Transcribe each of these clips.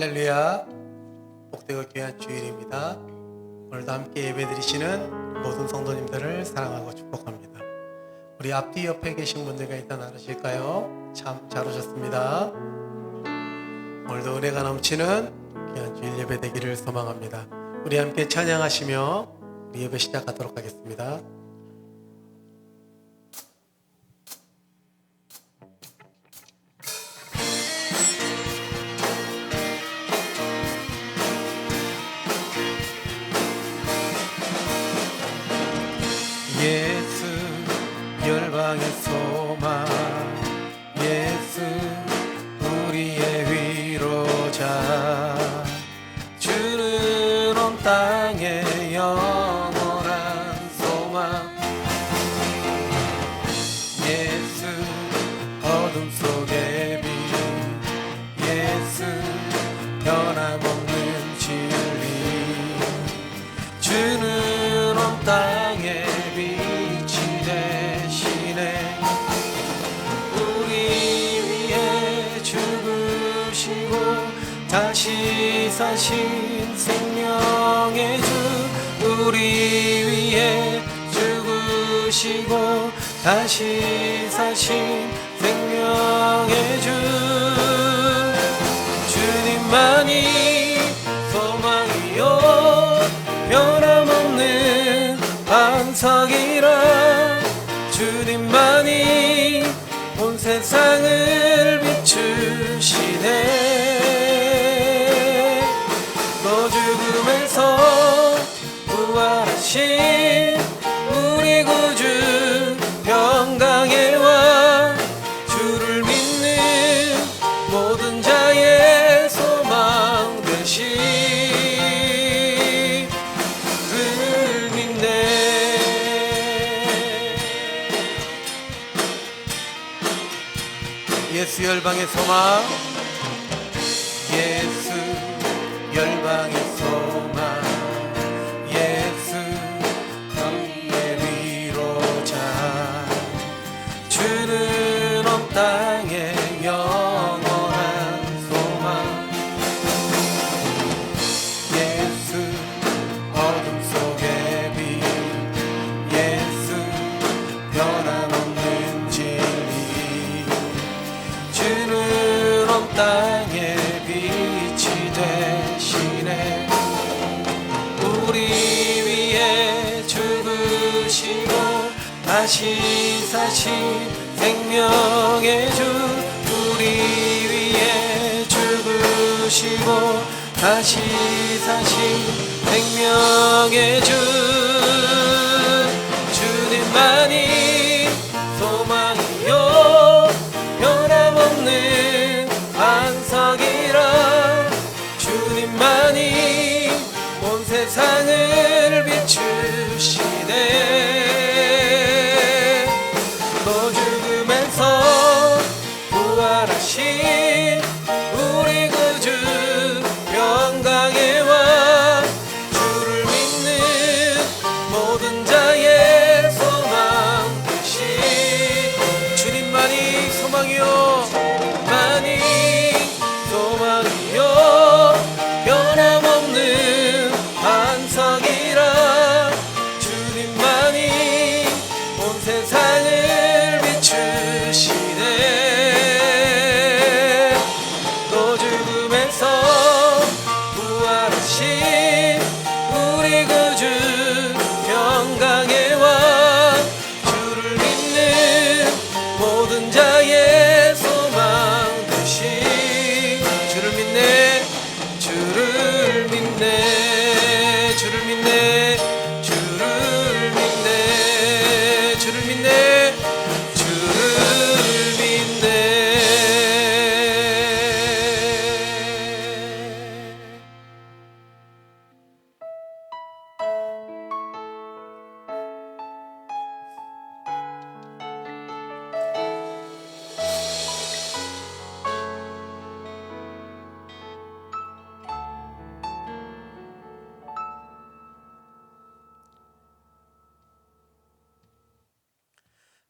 할렐루야. 복되고 귀한 주일입니다. 오늘도 함께 예배드리시는 모든 성도님들을 사랑하고 축복합니다. 우리 앞뒤 옆에 계신 분들과 일단 나누실까요? 참 잘 오셨습니다. 오늘도 은혜가 넘치는 귀한 주일 예배 되기를 소망합니다. 우리 함께 찬양하시며 우리 예배 시작하도록 하겠습니다. 예수 열방의 소망, 예수 우리의 위로자, 주는 온 땅의 영원한 소망. 예수 어둠 속의 빛, 예수 변함없는 진리, 주는 온 땅의 빛이 되시네. 우리 위해 죽으시고 다시 사신 생명의 주, 우리 위해 죽으시고 다시 사신 생명의 주, 주님만이 소망이요 변함없는 반석이라, 주님만이 온 세상을 비추시네. 또 죽음에서 부활하신 우리 구주 평강의 왕, 주를 믿는 모든 자의 소망 되시 예수 열방의 소망, 예수 열방의 소망, 예수 너희의 위로자, 주는 온 땅의 영원한 소망. 예수 어둠 속의 빛, 예수 변함없는 진리, 주는 온 땅의 빛이 되시네. 우리 위해 죽으시고 다시 사신 생명의 주, 우리 위해 죽으시고 다시 사신 생명의 주, 주님만이 소망이요 변함없는 반석이라, 주님만이 온 세상을 비추시네. 또 죽음에서 부활하신 우리 구주 평강의 왕, 주를 믿는 모든 자의 소망 되시, 주님만이 소망이요 만이 소망이요 변함없는 반석이라, 주님만이 온 세상을 비추시네. 또 죽음에서 부활하신 우리 구주 평강의 왕, 주를 믿는 모든 자의 소망 되시, 주를 믿네, 주를 믿네, 주를 믿네, 주를 믿네, 주를 믿네, 주를 믿네.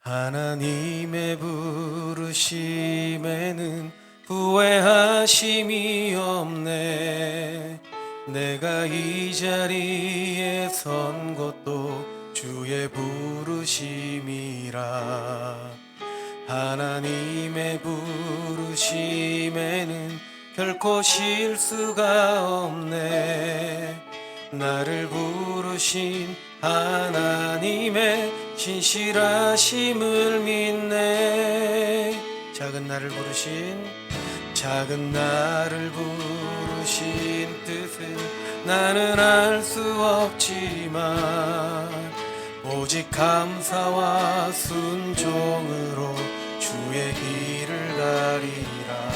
하나님의 부르심에는 후회하지 구하심이 없네. 내가 이 자리에 선 것도 주의 부르심이라. 하나님의 부르심에는 결코 실수가 없네. 나를 부르신 하나님의 신실하심을 믿네. 작은 나를 부르신 뜻은 나는 알 수 없지만 오직 감사와 순종으로 주의 길을 가리라.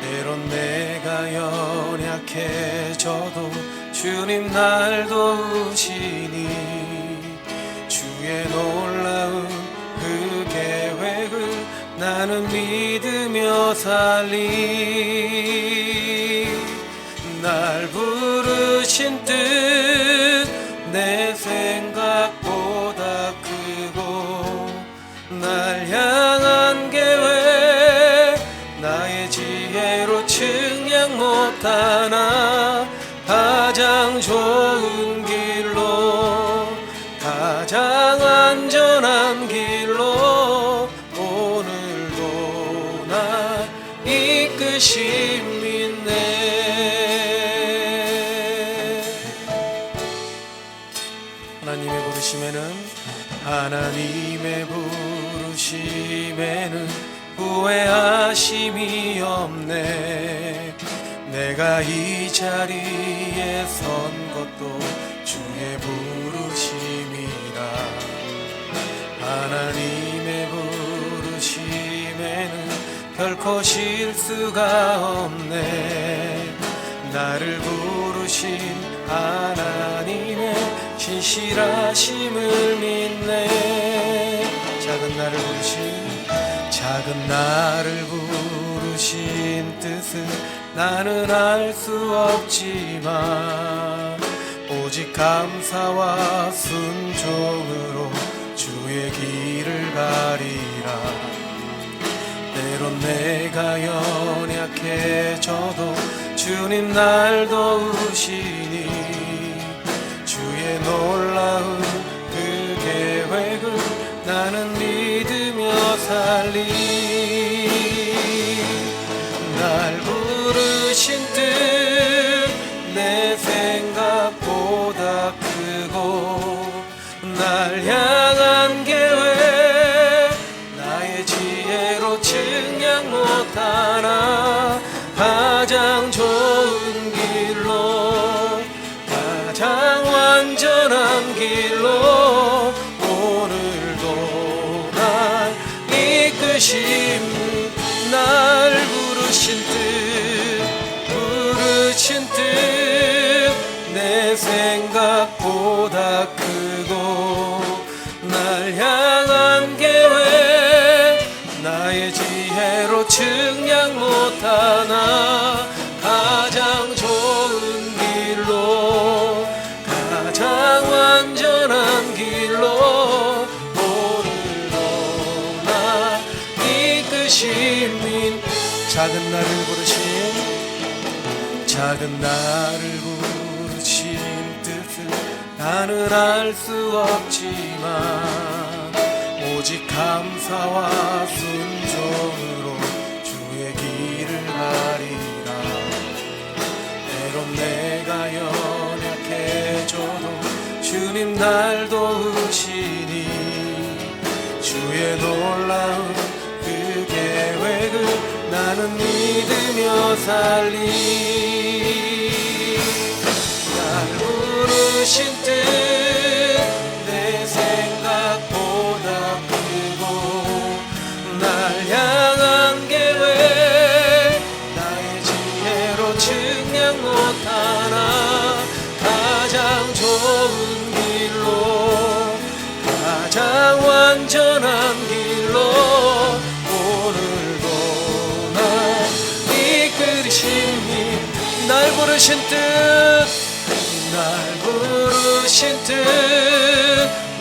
때론 내가 연약해져도 주님 날 도우시니 주의 놀라운 그 계획을 나는 믿으며 살리. 날 부르신 뜻 내 생각보다 크고 날 향한 계획 나의 지혜로 측량 못하나 가장 좋은 길로 가장 안전한 길로 오늘도 날 이끄심 믿네. 하나님의 부르심에는 후회하심이 없네. 내가 이 자리에 선 것도 주의 부르심이라. 하나님의 부르심에는 결코 실수가 없네. 나를 부르신 하나님의 신실하심을 믿네. 작은 나를 부르신 뜻은 나는 알 수 없지만 오직 감사와 순종으로 주의 길을 가리라. 때론 내가 연약해져도 주님 날 도우시니 주의 놀라운 그 계획을 나는 믿으며 살리. 날 부르신 뜻 내 생각보다 크고 날 향한 계획 나의 지혜로 측량 못하나 가장 좋은 길로 가장 완전한 길로 오늘도 날 이끄심. 날 부르신 뜻 내 생각보다 크고 날 향한 계획 나의 지혜로 측량 못하나 가장 좋은 길로 가장 완전한 길로 오늘도 날 이끄심인. 작은 나를 부르신 뜻은 나는 알 수 없지만 오직 감사와 순종으로 주의 길을 가리라. 때론 내가 연약해져도 주님 날 도우시니 주의 놀라운 그 계획을 나는 믿으며 살리. 날 부르신 뜻 내 생각보다 크고 날 향한 계획 나의 지혜로 측량 못하나 가장 좋은 길로 가장 완전한 길로 오늘도 날 이끄시니. 날 부르신 뜻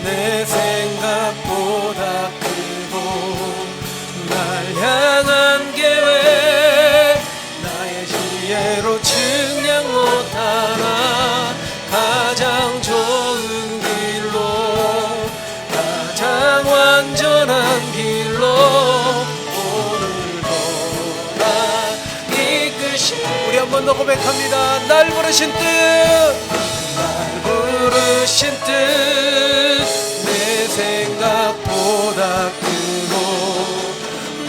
내 생각보다 크고 날 향한 계획 마음으로 고백합니다. 날 부르신 뜻, 날 부르신 뜻, 내 생각보다 크고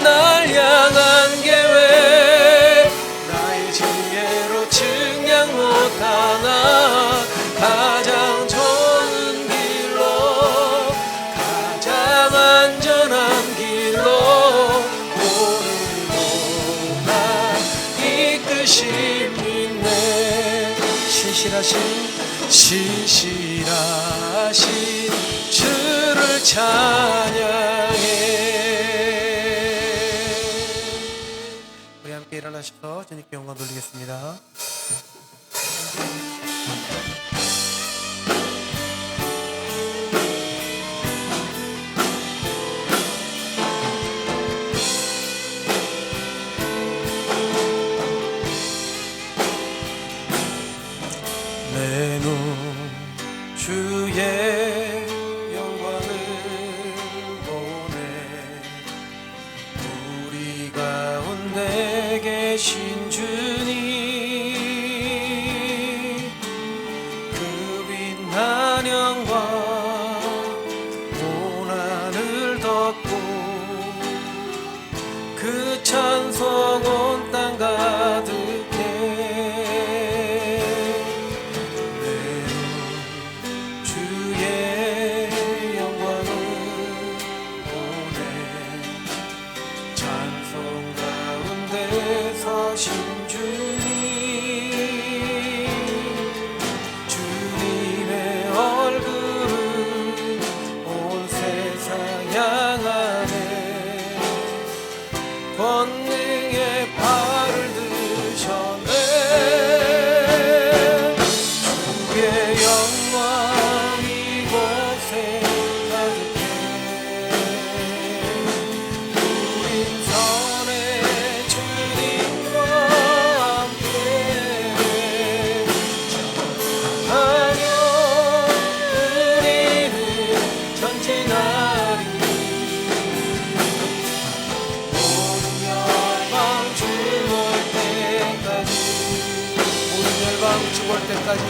날 향한 계획, 나의 지혜로 측량 못하나 가장 좋은 길로, 가장 안전한 길로 오늘도 날 이끄심이네. 신실하신 주를 찬양해. 우리 함께 일어나셔서 주님께 영광 돌리겠습니다. 내 눈 주의 영광을 보네. 우리 가운데 계신 주님, 그 빛난 영광 온 하늘 덮고 그 찬송 온 땅 가득해. 주님의 얼굴을 온 세상 향하네. 권능의 발을 드셨네. 주의 영광 이곳에 가득해. 우린 선의 주님과 함께 전하며 우리는 전진하리. 모든 열방 죽을 때까지,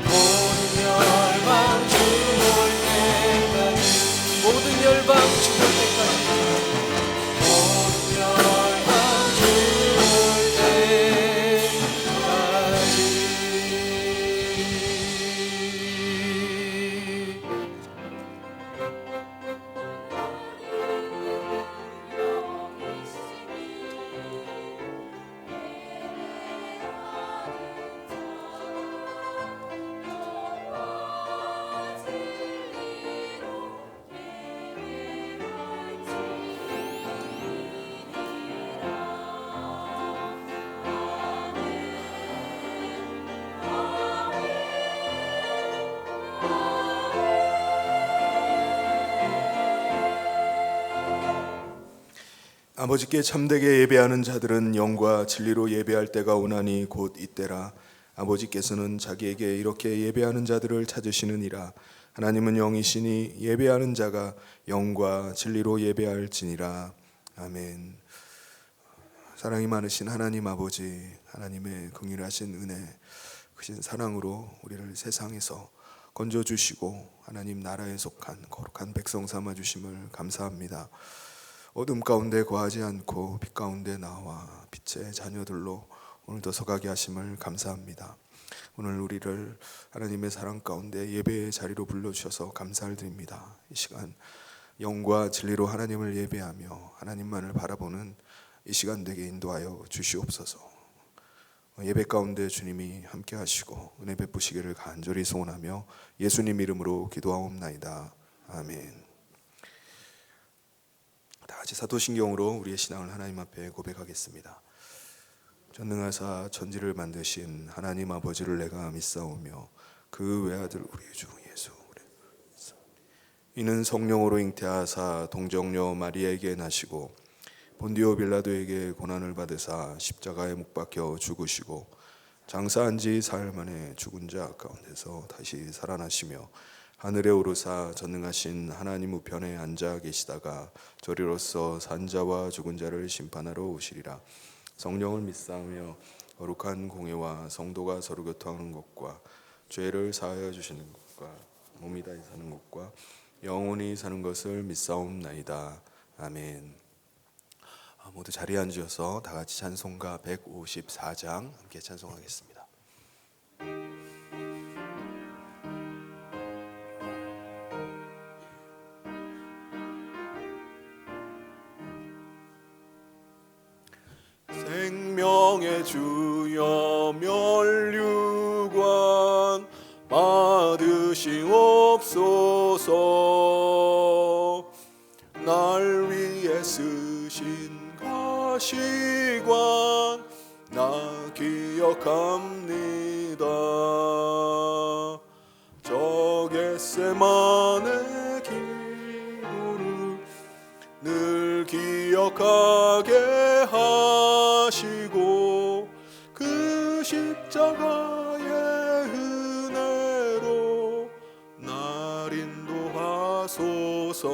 모든 열방 죽을 때까지, 모든 열방 죽을 때까지, 모든 열방 죽을 때까지, 모든 열방 죽을 때까지. 아버지께 참되게 예배하는 자들은 영과 진리로 예배할 때가 오나니 곧 이때라. 아버지께서는 자기에게 이렇게 예배하는 자들을 찾으시느니라. 하나님은 영이시니 예배하는 자가 영과 진리로 예배할지니라. 아멘. 사랑이 많으신 하나님 아버지, 하나님의 긍휼하신 은혜, 크신 사랑으로 우리를 세상에서 건져주시고 하나님 나라에 속한 거룩한 백성 삼아주심을 감사합니다. 어둠 가운데 거하지 않고 빛 가운데 나와 빛의 자녀들로 오늘도 서가게 하심을 감사합니다. 오늘 우리를 하나님의 사랑 가운데 예배의 자리로 불러주셔서 감사를 드립니다. 이 시간 영과 진리로 하나님을 예배하며 하나님만을 바라보는 이 시간 되게 인도하여 주시옵소서. 예배 가운데 주님이 함께 하시고 은혜 베푸시기를 간절히 소원하며 예수님 이름으로 기도하옵나이다. 아멘. 다 같이 사도신경으로 우리의 신앙을 하나님 앞에 고백하겠습니다. 전능하사 천지를 만드신 하나님 아버지를 내가 믿사오며 그 외아들 우리 주 예수 이는 성령으로 잉태하사 동정녀 마리아에게 나시고 본디오 빌라도에게 고난을 받으사 십자가에 못 박혀 죽으시고 장사한 지 사흘 만에 죽은 자 가운데서 다시 살아나시며 하늘에 오르사 전능하신 하나님 우편에 앉아 계시다가 저리로서 산 자와 죽은 자를 심판하러 오시리라. 성령을 믿사오며 거룩한 공예와 성도가 서로 교통하는 것과 죄를 사하여 주시는 것과 몸이 다히 사는 것과 영원히 사는 것을 믿사옵나이다. 아멘. 모두 자리에 앉으셔서 다 같이 찬송가 154장 함께 찬송하겠습니다. 생명의 주여 면류관 받으시옵소서. 날 위해 쓰신 가시관 나 기억합니다. 저 겟세마네 기도를 늘 기억하게 하시고 그 십자가의 은혜로 날 인도하소서.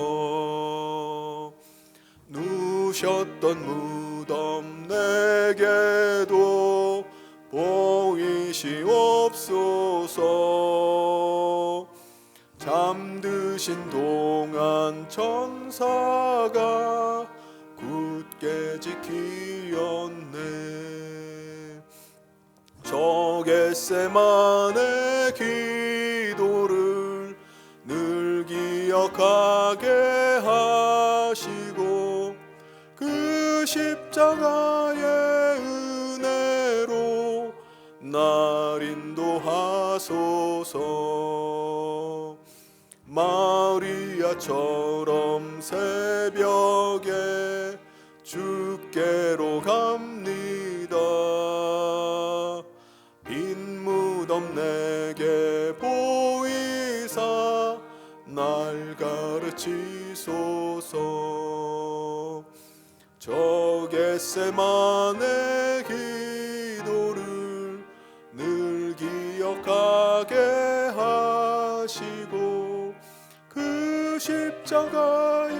누셨던 무덤 내게도 보이시옵소서. 잠드신 동안 천사가 굳게 지키었네. 저 겟세마네 기도를 늘 기억하게 하시고 그 십자가의 은혜로 날 인도하소서. 마리아처럼 새벽에 주께로 갑니다. 빈 무덤 내게 보이사 날 가르치소서. 저 겟세마네 기도를 늘 기억하게 하시고 그 십자가의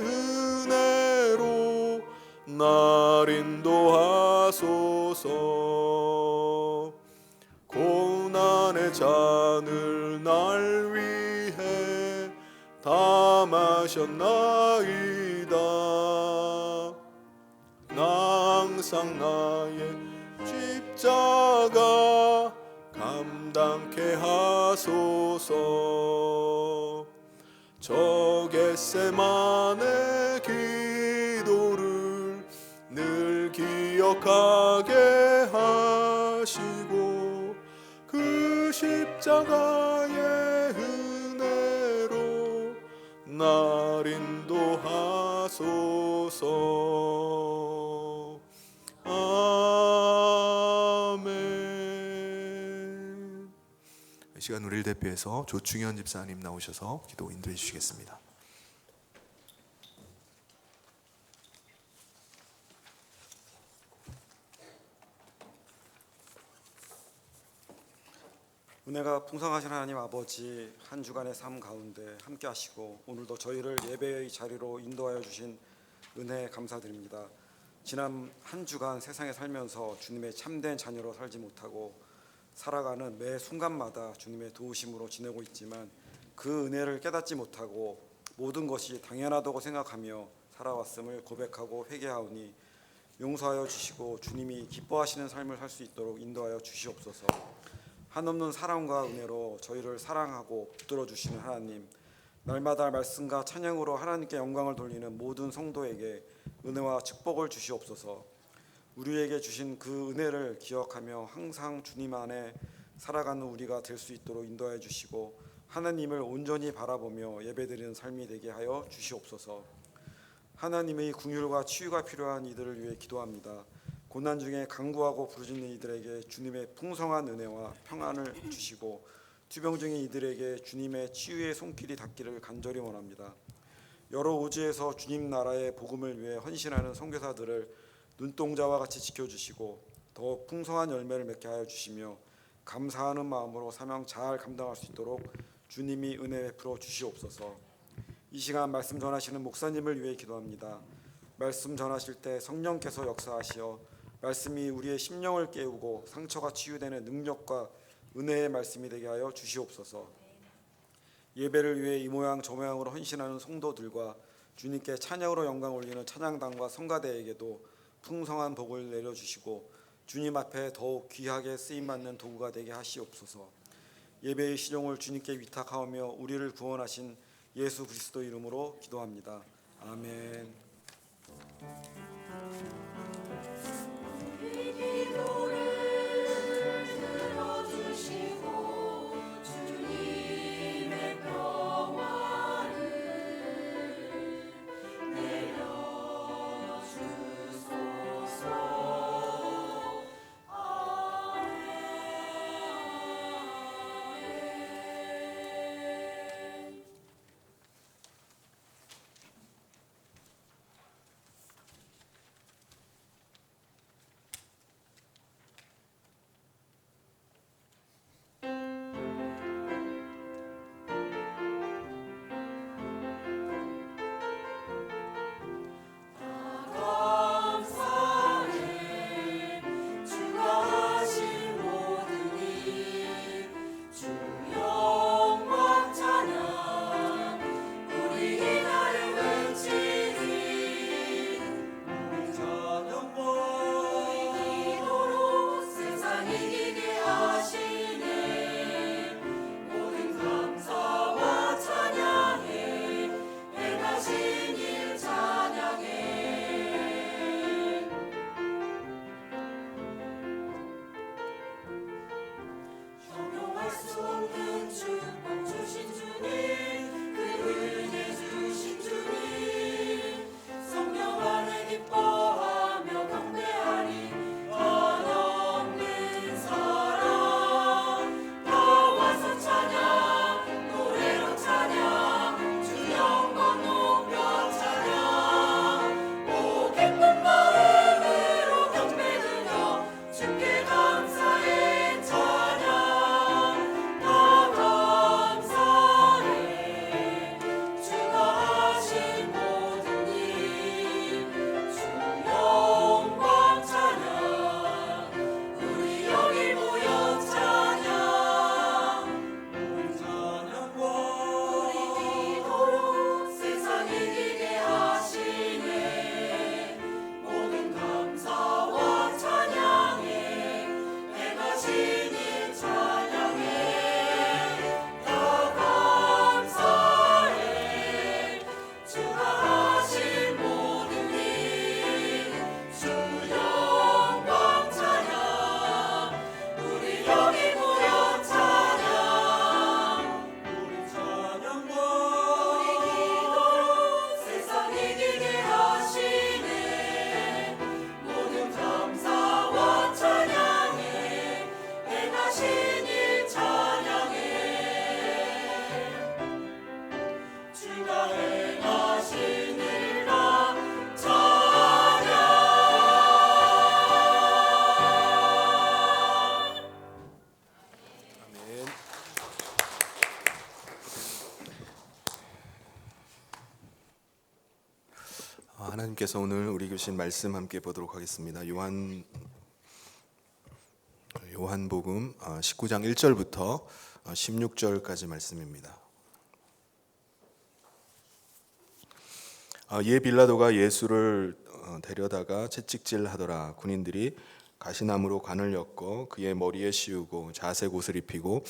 은혜로 날 인도하소서. 고난의 잔을 날 위해 다 마셨나이다. 나 항상 나의 십자가 감당케 하소서. 저 겟세마네 기도를 늘 기억하게 하시고 그 십자가의 은혜로 날 인도하소서. 아멘. 이 시간 우리를 대표해서 조충현 집사님 나오셔서 기도 인도해 주시겠습니다. 은혜가 풍성하신 하나님 아버지, 한 주간의 삶 가운데 함께 하시고 오늘도 저희를 예배의 자리로 인도하여 주신 은혜 감사드립니다. 지난 한 주간 세상에 살면서 주님의 참된 자녀로 살지 못하고 살아가는 매 순간마다 주님의 도우심으로 지내고 있지만 그 은혜를 깨닫지 못하고 모든 것이 당연하다고 생각하며 살아왔음을 고백하고 회개하오니 용서하여 주시고 주님이 기뻐하시는 삶을 살 수 있도록 인도하여 주시옵소서. 한없는 사랑과 은혜로 저희를 사랑하고 붙들어 주시는 하나님, 날마다 말씀과 찬양으로 하나님께 영광을 돌리는 모든 성도에게 은혜와 축복을 주시옵소서. 우리에게 주신 그 은혜를 기억하며 항상 주님 안에 살아가는 우리가 될 수 있도록 인도하여 주시고 하나님을 온전히 바라보며 예배드리는 삶이 되게 하여 주시옵소서. 하나님의 긍휼과 치유가 필요한 이들을 위해 기도합니다. 고난 중에 간구하고 부르짖는 이들에게 주님의 풍성한 은혜와 평안을 주시고 투병 중인 이들에게 주님의 치유의 손길이 닿기를 간절히 원합니다. 여러 오지에서 주님 나라의 복음을 위해 헌신하는 선교사들을 눈동자와 같이 지켜주시고 더욱 풍성한 열매를 맺게 하여 주시며 감사하는 마음으로 사명 잘 감당할 수 있도록 주님이 은혜 베풀어 주시옵소서. 이 시간 말씀 전하시는 목사님을 위해 기도합니다. 말씀 전하실 때 성령께서 역사하시어 말씀이 우리의 심령을 깨우고 상처가 치유되는 능력과 은혜의 말씀이 되게 하여 주시옵소서. 예배를 위해 이 모양 저 모양으로 헌신하는 성도들과 주님께 찬양으로 영광 올리는 찬양단과 성가대에게도 풍성한 복을 내려주시고 주님 앞에 더욱 귀하게 쓰임받는 도구가 되게 하시옵소서. 예배의 시종을 주님께 위탁하오며 우리를 구원하신 예수 그리스도 이름으로 기도합니다. 아멘. 하나님께서 오늘 우리 주신 말씀 함께 보도록 하겠습니다. 요한복음 19장 1절부터 16절까지 말씀입니다. 예 빌라도가 예수를 데려다가 채찍질하더라. 군인들이 가시나무로 관을 엮어 그의 머리에 씌우고 자색 옷을 입히고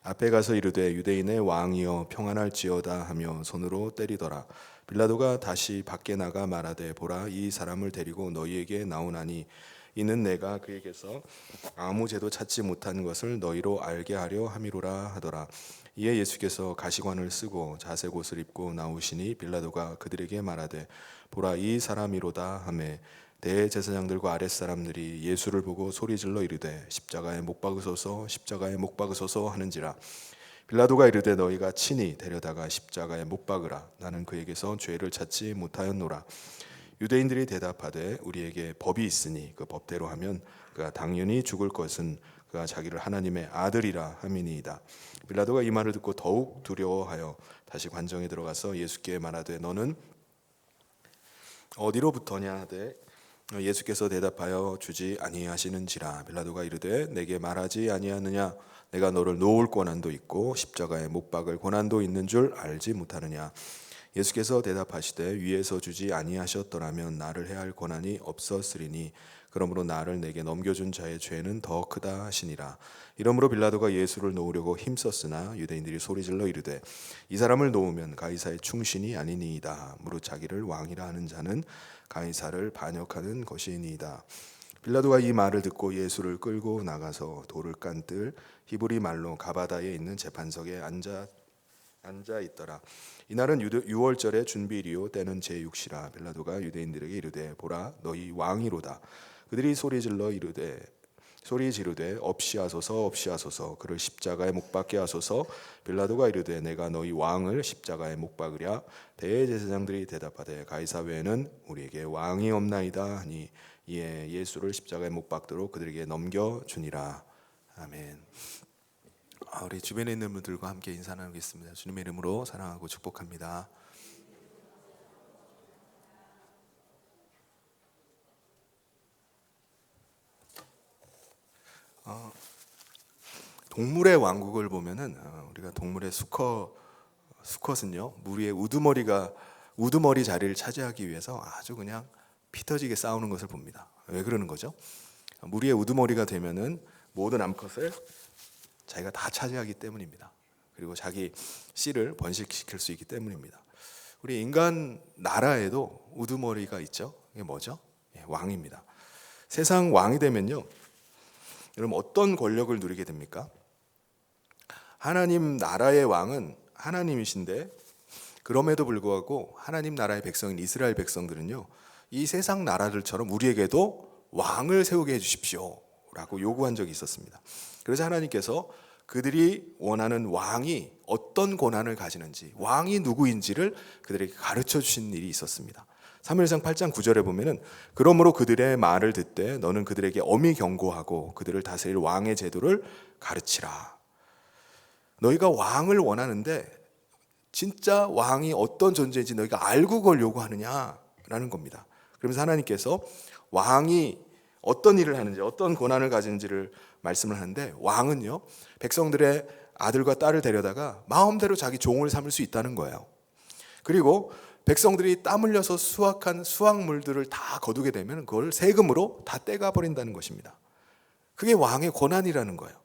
앞에 가서 이르되 유대인의 왕이여 평안할지어다 하며 손으로 때리더라. 빌라도가 다시 밖에 나가 말하되 보라 이 사람을 데리고 너희에게 나오나니 이는 내가 그에게서 아무 죄도 찾지 못한 것을 너희로 알게 하려 함이로라 하더라. 이에 예수께서 가시관을 쓰고 자색 옷을 입고 나오시니 빌라도가 그들에게 말하되 보라 이 사람이로다 하매 대제사장들과 아랫사람들이 예수를 보고 소리질러 이르되 십자가에 못 박으소서 십자가에 못 박으소서 하는지라. 빌라도가 이르되 너희가 친히 데려다가 십자가에 못 박으라. 나는 그에게서 죄를 찾지 못하였노라. 유대인들이 대답하되 우리에게 법이 있으니 그 법대로 하면 그가 당연히 죽을 것은 그가 자기를 하나님의 아들이라 함이니이다. 빌라도가 이 말을 듣고 더욱 두려워하여 다시 관정에 들어가서 예수께 말하되 너는 어디로부터냐 하되 예수께서 대답하여 주지 아니하시는지라. 빌라도가 이르되 내게 말하지 아니하느냐? 내가 너를 놓을 권한도 있고 십자가에 못 박을 권한도 있는 줄 알지 못하느냐? 예수께서 대답하시되 위에서 주지 아니하셨더라면 나를 해할 권한이 없었으리니 그러므로 나를 내게 넘겨준 자의 죄는 더 크다 하시니라. 이러므로 빌라도가 예수를 놓으려고 힘썼으나 유대인들이 소리질러 이르되 이 사람을 놓으면 가이사의 충신이 아니니이다. 무릇 자기를 왕이라 하는 자는 가이사를 반역하는 것이니이다. 빌라도가 이 말을 듣고 예수를 끌고 나가서 돌을 깐뜰 히브리 말로 가바다에 있는 재판석에 앉아 있더라. 이날은 유월절의 준비일이요 때는 제6시라. 빌라도가 유대인들에게 이르되 보라 너희 왕이로다. 그들이 소리 지르되 없이하소서 그를 십자가에 못 박게 하소서. 빌라도가 이르되 내가 너희 왕을 십자가에 못 박으랴. 대제사장들이 대답하되 가이사 외에는 우리에게 왕이 없나이다 하니 이에 예수를 십자가에 못 박도록 그들에게 넘겨주니라. 아멘. 우리 주변에 있는 분들과 함께 인사 나누겠습니다. 주님의 이름으로 사랑하고 축복합니다. 동물의 왕국을 보면은 우리가 동물의 수컷은요 물 위에 우두머리 자리를 차지하기 위해서 아주 그냥 피 터지게 싸우는 것을 봅니다. 왜 그러는 거죠? 물 위에 우두머리가 되면은 모든 암컷을 자기가 다 차지하기 때문입니다. 그리고 자기 씨를 번식시킬 수 있기 때문입니다. 우리 인간 나라에도 우두머리가 있죠. 이게 뭐죠? 왕입니다. 세상 왕이 되면요, 여러분 어떤 권력을 누리게 됩니까? 하나님 나라의 왕은 하나님이신데 그럼에도 불구하고 하나님 나라의 백성인 이스라엘 백성들은요, 이 세상 나라들처럼 우리에게도 왕을 세우게 해주십시오 라고 요구한 적이 있었습니다. 그래서 하나님께서 그들이 원하는 왕이 어떤 권한을 가지는지, 왕이 누구인지를 그들에게 가르쳐 주신 일이 있었습니다. 사무엘상 8장 9절에 보면은 그러므로 그들의 말을 듣되 너는 그들에게 엄히 경고하고 그들을 다스릴 왕의 제도를 가르치라. 너희가 왕을 원하는데 진짜 왕이 어떤 존재인지 너희가 알고 그걸 요구하느냐라는 겁니다. 그러면서 하나님께서 왕이 어떤 일을 하는지, 어떤 권한을 가지는지를 말씀을 하는데, 왕은요 백성들의 아들과 딸을 데려다가 마음대로 자기 종을 삼을 수 있다는 거예요. 그리고 백성들이 땀 흘려서 수확한 수확물들을 다 거두게 되면 그걸 세금으로 다 떼가 버린다는 것입니다. 그게 왕의 권한이라는 거예요.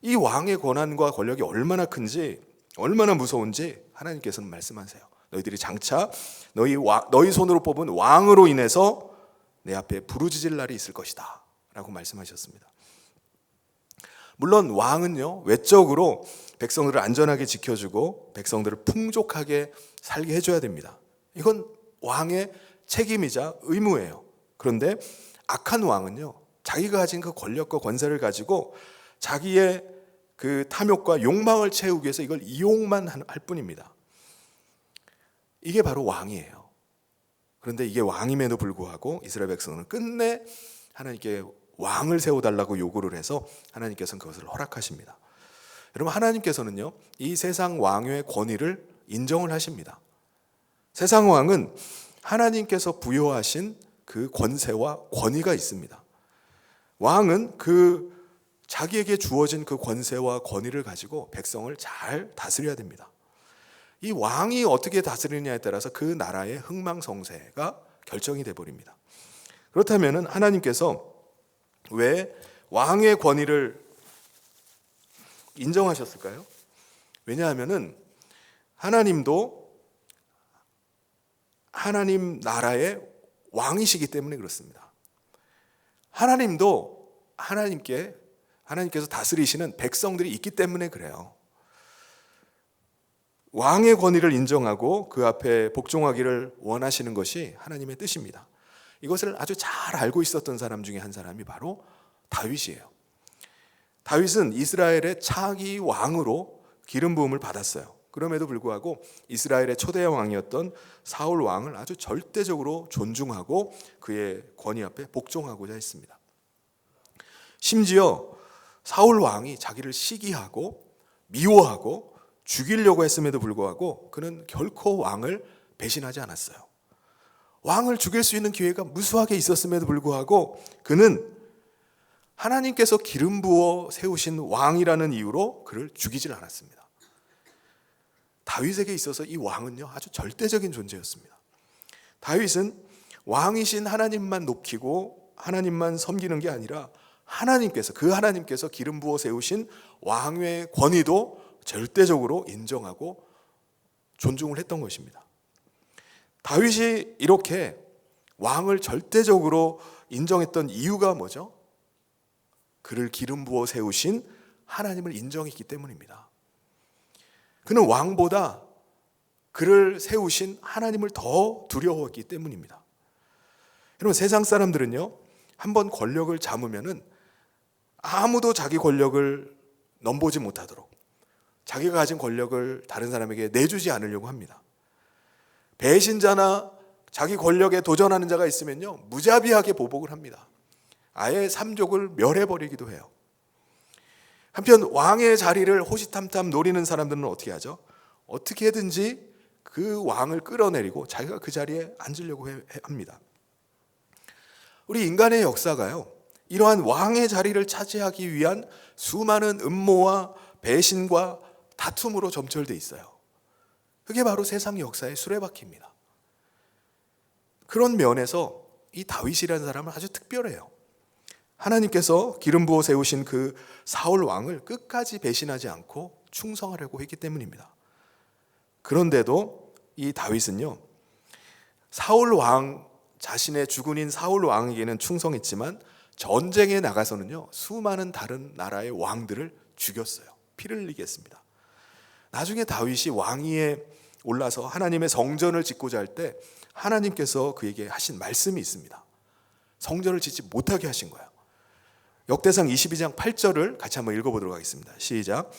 이 왕의 권한과 권력이 얼마나 큰지, 얼마나 무서운지 하나님께서는 말씀하세요. 너희들이 장차 너희 손으로 뽑은 왕으로 인해서 내 앞에 부르짖을 날이 있을 것이다 라고 말씀하셨습니다. 물론 왕은요 외적으로 백성들을 안전하게 지켜주고 백성들을 풍족하게 살게 해줘야 됩니다. 이건 왕의 책임이자 의무예요. 그런데 악한 왕은요 자기가 가진 그 권력과 권세를 가지고 자기의 그 탐욕과 욕망을 채우기 위해서 이걸 이용만 할 뿐입니다. 이게 바로 왕이에요. 그런데 이게 왕임에도 불구하고 이스라엘 백성은 끝내 하나님께 왕을 세워달라고 요구를 해서 하나님께서는 그것을 허락하십니다. 여러분, 하나님께서는요 이 세상 왕의 권위를 인정을 하십니다. 세상 왕은 하나님께서 부여하신 그 권세와 권위가 있습니다. 왕은 자기에게 주어진 그 권세와 권위를 가지고 백성을 잘 다스려야 됩니다. 이 왕이 어떻게 다스리느냐에 따라서 그 나라의 흥망성쇠가 결정이 돼버립니다. 그렇다면 하나님께서 왜 왕의 권위를 인정하셨을까요? 왜냐하면 하나님도 하나님 나라의 왕이시기 때문에 그렇습니다. 하나님도 하나님께서 다스리시는 백성들이 있기 때문에 그래요. 왕의 권위를 인정하고 그 앞에 복종하기를 원하시는 것이 하나님의 뜻입니다. 이것을 아주 잘 알고 있었던 사람 중에 한 사람이 바로 다윗이에요. 다윗은 이스라엘의 차기 왕으로 기름 부음을 받았어요. 그럼에도 불구하고 이스라엘의 초대 왕이었던 사울 왕을 아주 절대적으로 존중하고 그의 권위 앞에 복종하고자 했습니다. 심지어 사울 왕이 자기를 시기하고 미워하고 죽이려고 했음에도 불구하고 그는 결코 왕을 배신하지 않았어요. 왕을 죽일 수 있는 기회가 무수하게 있었음에도 불구하고 그는 하나님께서 기름 부어 세우신 왕이라는 이유로 그를 죽이질 않았습니다. 다윗에게 있어서 이 왕은요, 아주 절대적인 존재였습니다. 다윗은 왕이신 하나님만 높이고 하나님만 섬기는 게 아니라 하나님께서 기름 부어 세우신 왕의 권위도 절대적으로 인정하고 존중을 했던 것입니다. 다윗이 이렇게 왕을 절대적으로 인정했던 이유가 뭐죠? 그를 기름 부어 세우신 하나님을 인정했기 때문입니다. 그는 왕보다 그를 세우신 하나님을 더 두려워했기 때문입니다. 여러분, 세상 사람들은요, 한번 권력을 잡으면은 아무도 자기 권력을 넘보지 못하도록 자기가 가진 권력을 다른 사람에게 내주지 않으려고 합니다. 배신자나 자기 권력에 도전하는 자가 있으면요, 무자비하게 보복을 합니다. 아예 삼족을 멸해버리기도 해요. 한편 왕의 자리를 호시탐탐 노리는 사람들은 어떻게 하죠? 어떻게든지 그 왕을 끌어내리고 자기가 그 자리에 앉으려고 합니다. 우리 인간의 역사가요, 이러한 왕의 자리를 차지하기 위한 수많은 음모와 배신과 다툼으로 점철돼 있어요. 그게 바로 세상 역사의 수레바퀴입니다. 그런 면에서 이 다윗이라는 사람은 아주 특별해요. 하나님께서 기름 부어 세우신 그 사울 왕을 끝까지 배신하지 않고 충성하려고 했기 때문입니다. 그런데도 이 다윗은요, 사울 왕 자신의 주군인 사울 왕에게는 충성했지만 전쟁에 나가서는요, 수많은 다른 나라의 왕들을 죽였어요. 피를 흘리게 했습니다. 나중에 다윗이 왕위에 올라서 하나님의 성전을 짓고자 할 때 하나님께서 그에게 하신 말씀이 있습니다. 성전을 짓지 못하게 하신 거예요. 역대상 22장 8절을 같이 한번 읽어보도록 하겠습니다. 시작.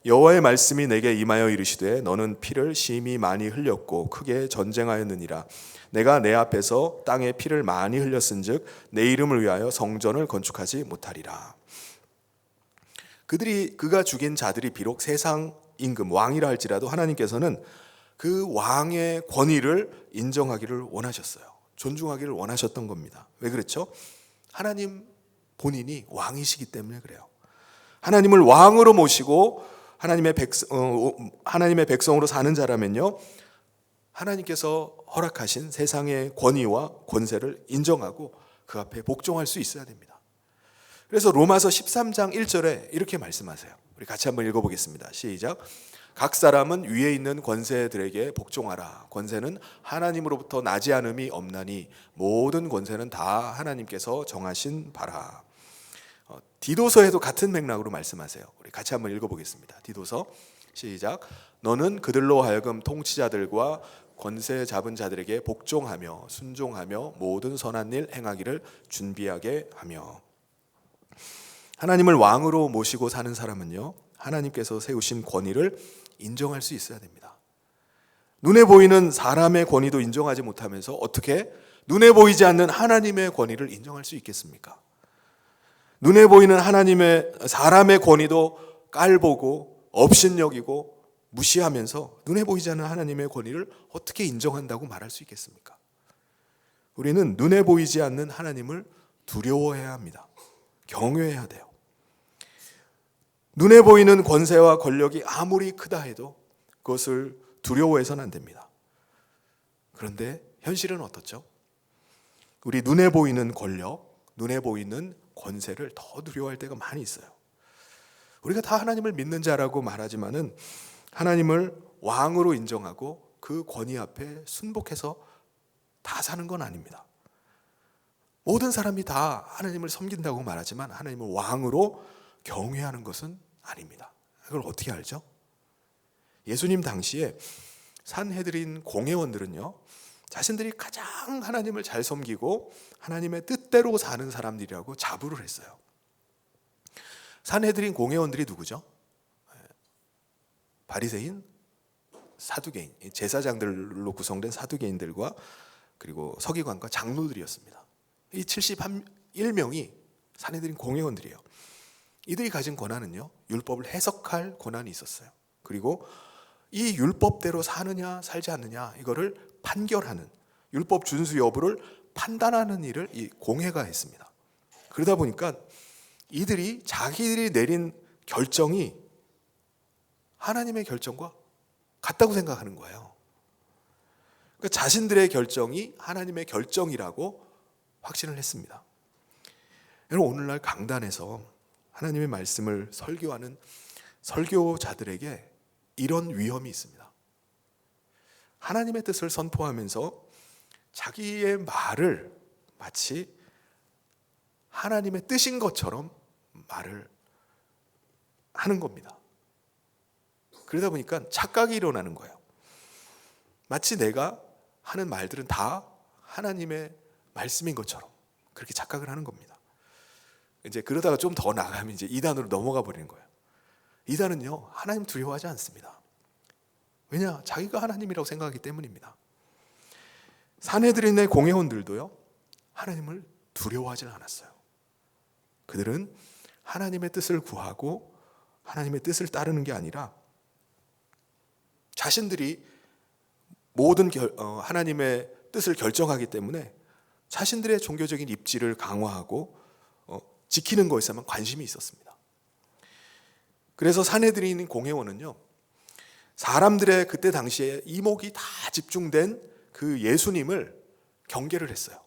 여호와의 말씀이 내게 임하여 이르시되 너는 피를 심히 많이 흘렸고 크게 전쟁하였느니라. 내가 내 앞에서 땅에 피를 많이 흘렸은즉 내 이름을 위하여 성전을 건축하지 못하리라. 그가 죽인 자들이 비록 세상 임금 왕이라 할지라도 하나님께서는 그 왕의 권위를 인정하기를 원하셨어요. 존중하기를 원하셨던 겁니다. 왜 그렇죠? 하나님 본인이 왕이시기 때문에 그래요. 하나님을 왕으로 모시고 하나님의 백성으로 사는 자라면요, 하나님께서 허락하신 세상의 권위와 권세를 인정하고 그 앞에 복종할 수 있어야 됩니다. 그래서 로마서 13장 1절에 이렇게 말씀하세요. 우리 같이 한번 읽어보겠습니다. 시작. 각 사람은 위에 있는 권세들에게 복종하라. 권세는 하나님으로부터 나지 않음이 없나니 모든 권세는 다 하나님께서 정하신 바라. 디도서에도 같은 맥락으로 말씀하세요. 우리 같이 한번 읽어보겠습니다. 디도서 시작. 너는 그들로 하여금 통치자들과 권세 잡은 자들에게 복종하며 순종하며 모든 선한 일 행하기를 준비하게 하며. 하나님을 왕으로 모시고 사는 사람은요, 하나님께서 세우신 권위를 인정할 수 있어야 됩니다. 눈에 보이는 사람의 권위도 인정하지 못하면서 어떻게 눈에 보이지 않는 하나님의 권위를 인정할 수 있겠습니까? 눈에 보이는 사람의 권위도 깔보고 업신여기고 무시하면서 눈에 보이지 않는 하나님의 권위를 어떻게 인정한다고 말할 수 있겠습니까? 우리는 눈에 보이지 않는 하나님을 두려워해야 합니다. 경외해야 돼요. 눈에 보이는 권세와 권력이 아무리 크다 해도 그것을 두려워해서는 안 됩니다. 그런데 현실은 어떻죠? 우리 눈에 보이는 권력, 눈에 보이는 권세를 더 두려워할 때가 많이 있어요. 우리가 다 하나님을 믿는 자라고 말하지만은 하나님을 왕으로 인정하고 그 권위 앞에 순복해서 다 사는 건 아닙니다. 모든 사람이 다 하나님을 섬긴다고 말하지만 하나님을 왕으로 경외하는 것은 아닙니다. 그걸 어떻게 알죠? 예수님 당시에 산헤드린 공회원들은요, 자신들이 가장 하나님을 잘 섬기고 하나님의 뜻대로 사는 사람들이라고 자부를 했어요. 산헤드린 공회원들이 누구죠? 바리새인, 사두개인, 제사장들로 구성된 사두개인들과 그리고 서기관과 장로들이었습니다. 이 71명이 산헤드린 공회원들이에요. 이들이 가진 권한은요, 율법을 해석할 권한이 있었어요. 그리고 이 율법대로 사느냐 살지 않느냐 이거를 판결하는, 율법 준수 여부를 판단하는 일을 이 공회가 했습니다. 그러다 보니까 이들이 자기들이 내린 결정이 하나님의 결정과 같다고 생각하는 거예요. 그러니까 자신들의 결정이 하나님의 결정이라고 확신을 했습니다. 여러분, 오늘날 강단에서 하나님의 말씀을 설교하는 설교자들에게 이런 위험이 있습니다. 하나님의 뜻을 선포하면서 자기의 말을 마치 하나님의 뜻인 것처럼 말을 하는 겁니다. 그러다 보니까 착각이 일어나는 거예요. 마치 내가 하는 말들은 다 하나님의 말씀인 것처럼 그렇게 착각을 하는 겁니다. 이제 그러다가 좀 더 나가면 이제 이단으로 넘어가 버리는 거예요. 이단은요, 하나님 두려워하지 않습니다. 왜냐? 자기가 하나님이라고 생각하기 때문입니다. 산헤드린의 공회원들도요, 하나님을 두려워하지는 않았어요. 그들은 하나님의 뜻을 구하고 하나님의 뜻을 따르는 게 아니라 자신들이 모든 하나님의 뜻을 결정하기 때문에 자신들의 종교적인 입지를 강화하고 지키는 것에만 관심이 있었습니다. 그래서 산헤드린 공회원은요, 사람들의 그때 당시에 이목이 다 집중된 그 예수님을 경계를 했어요.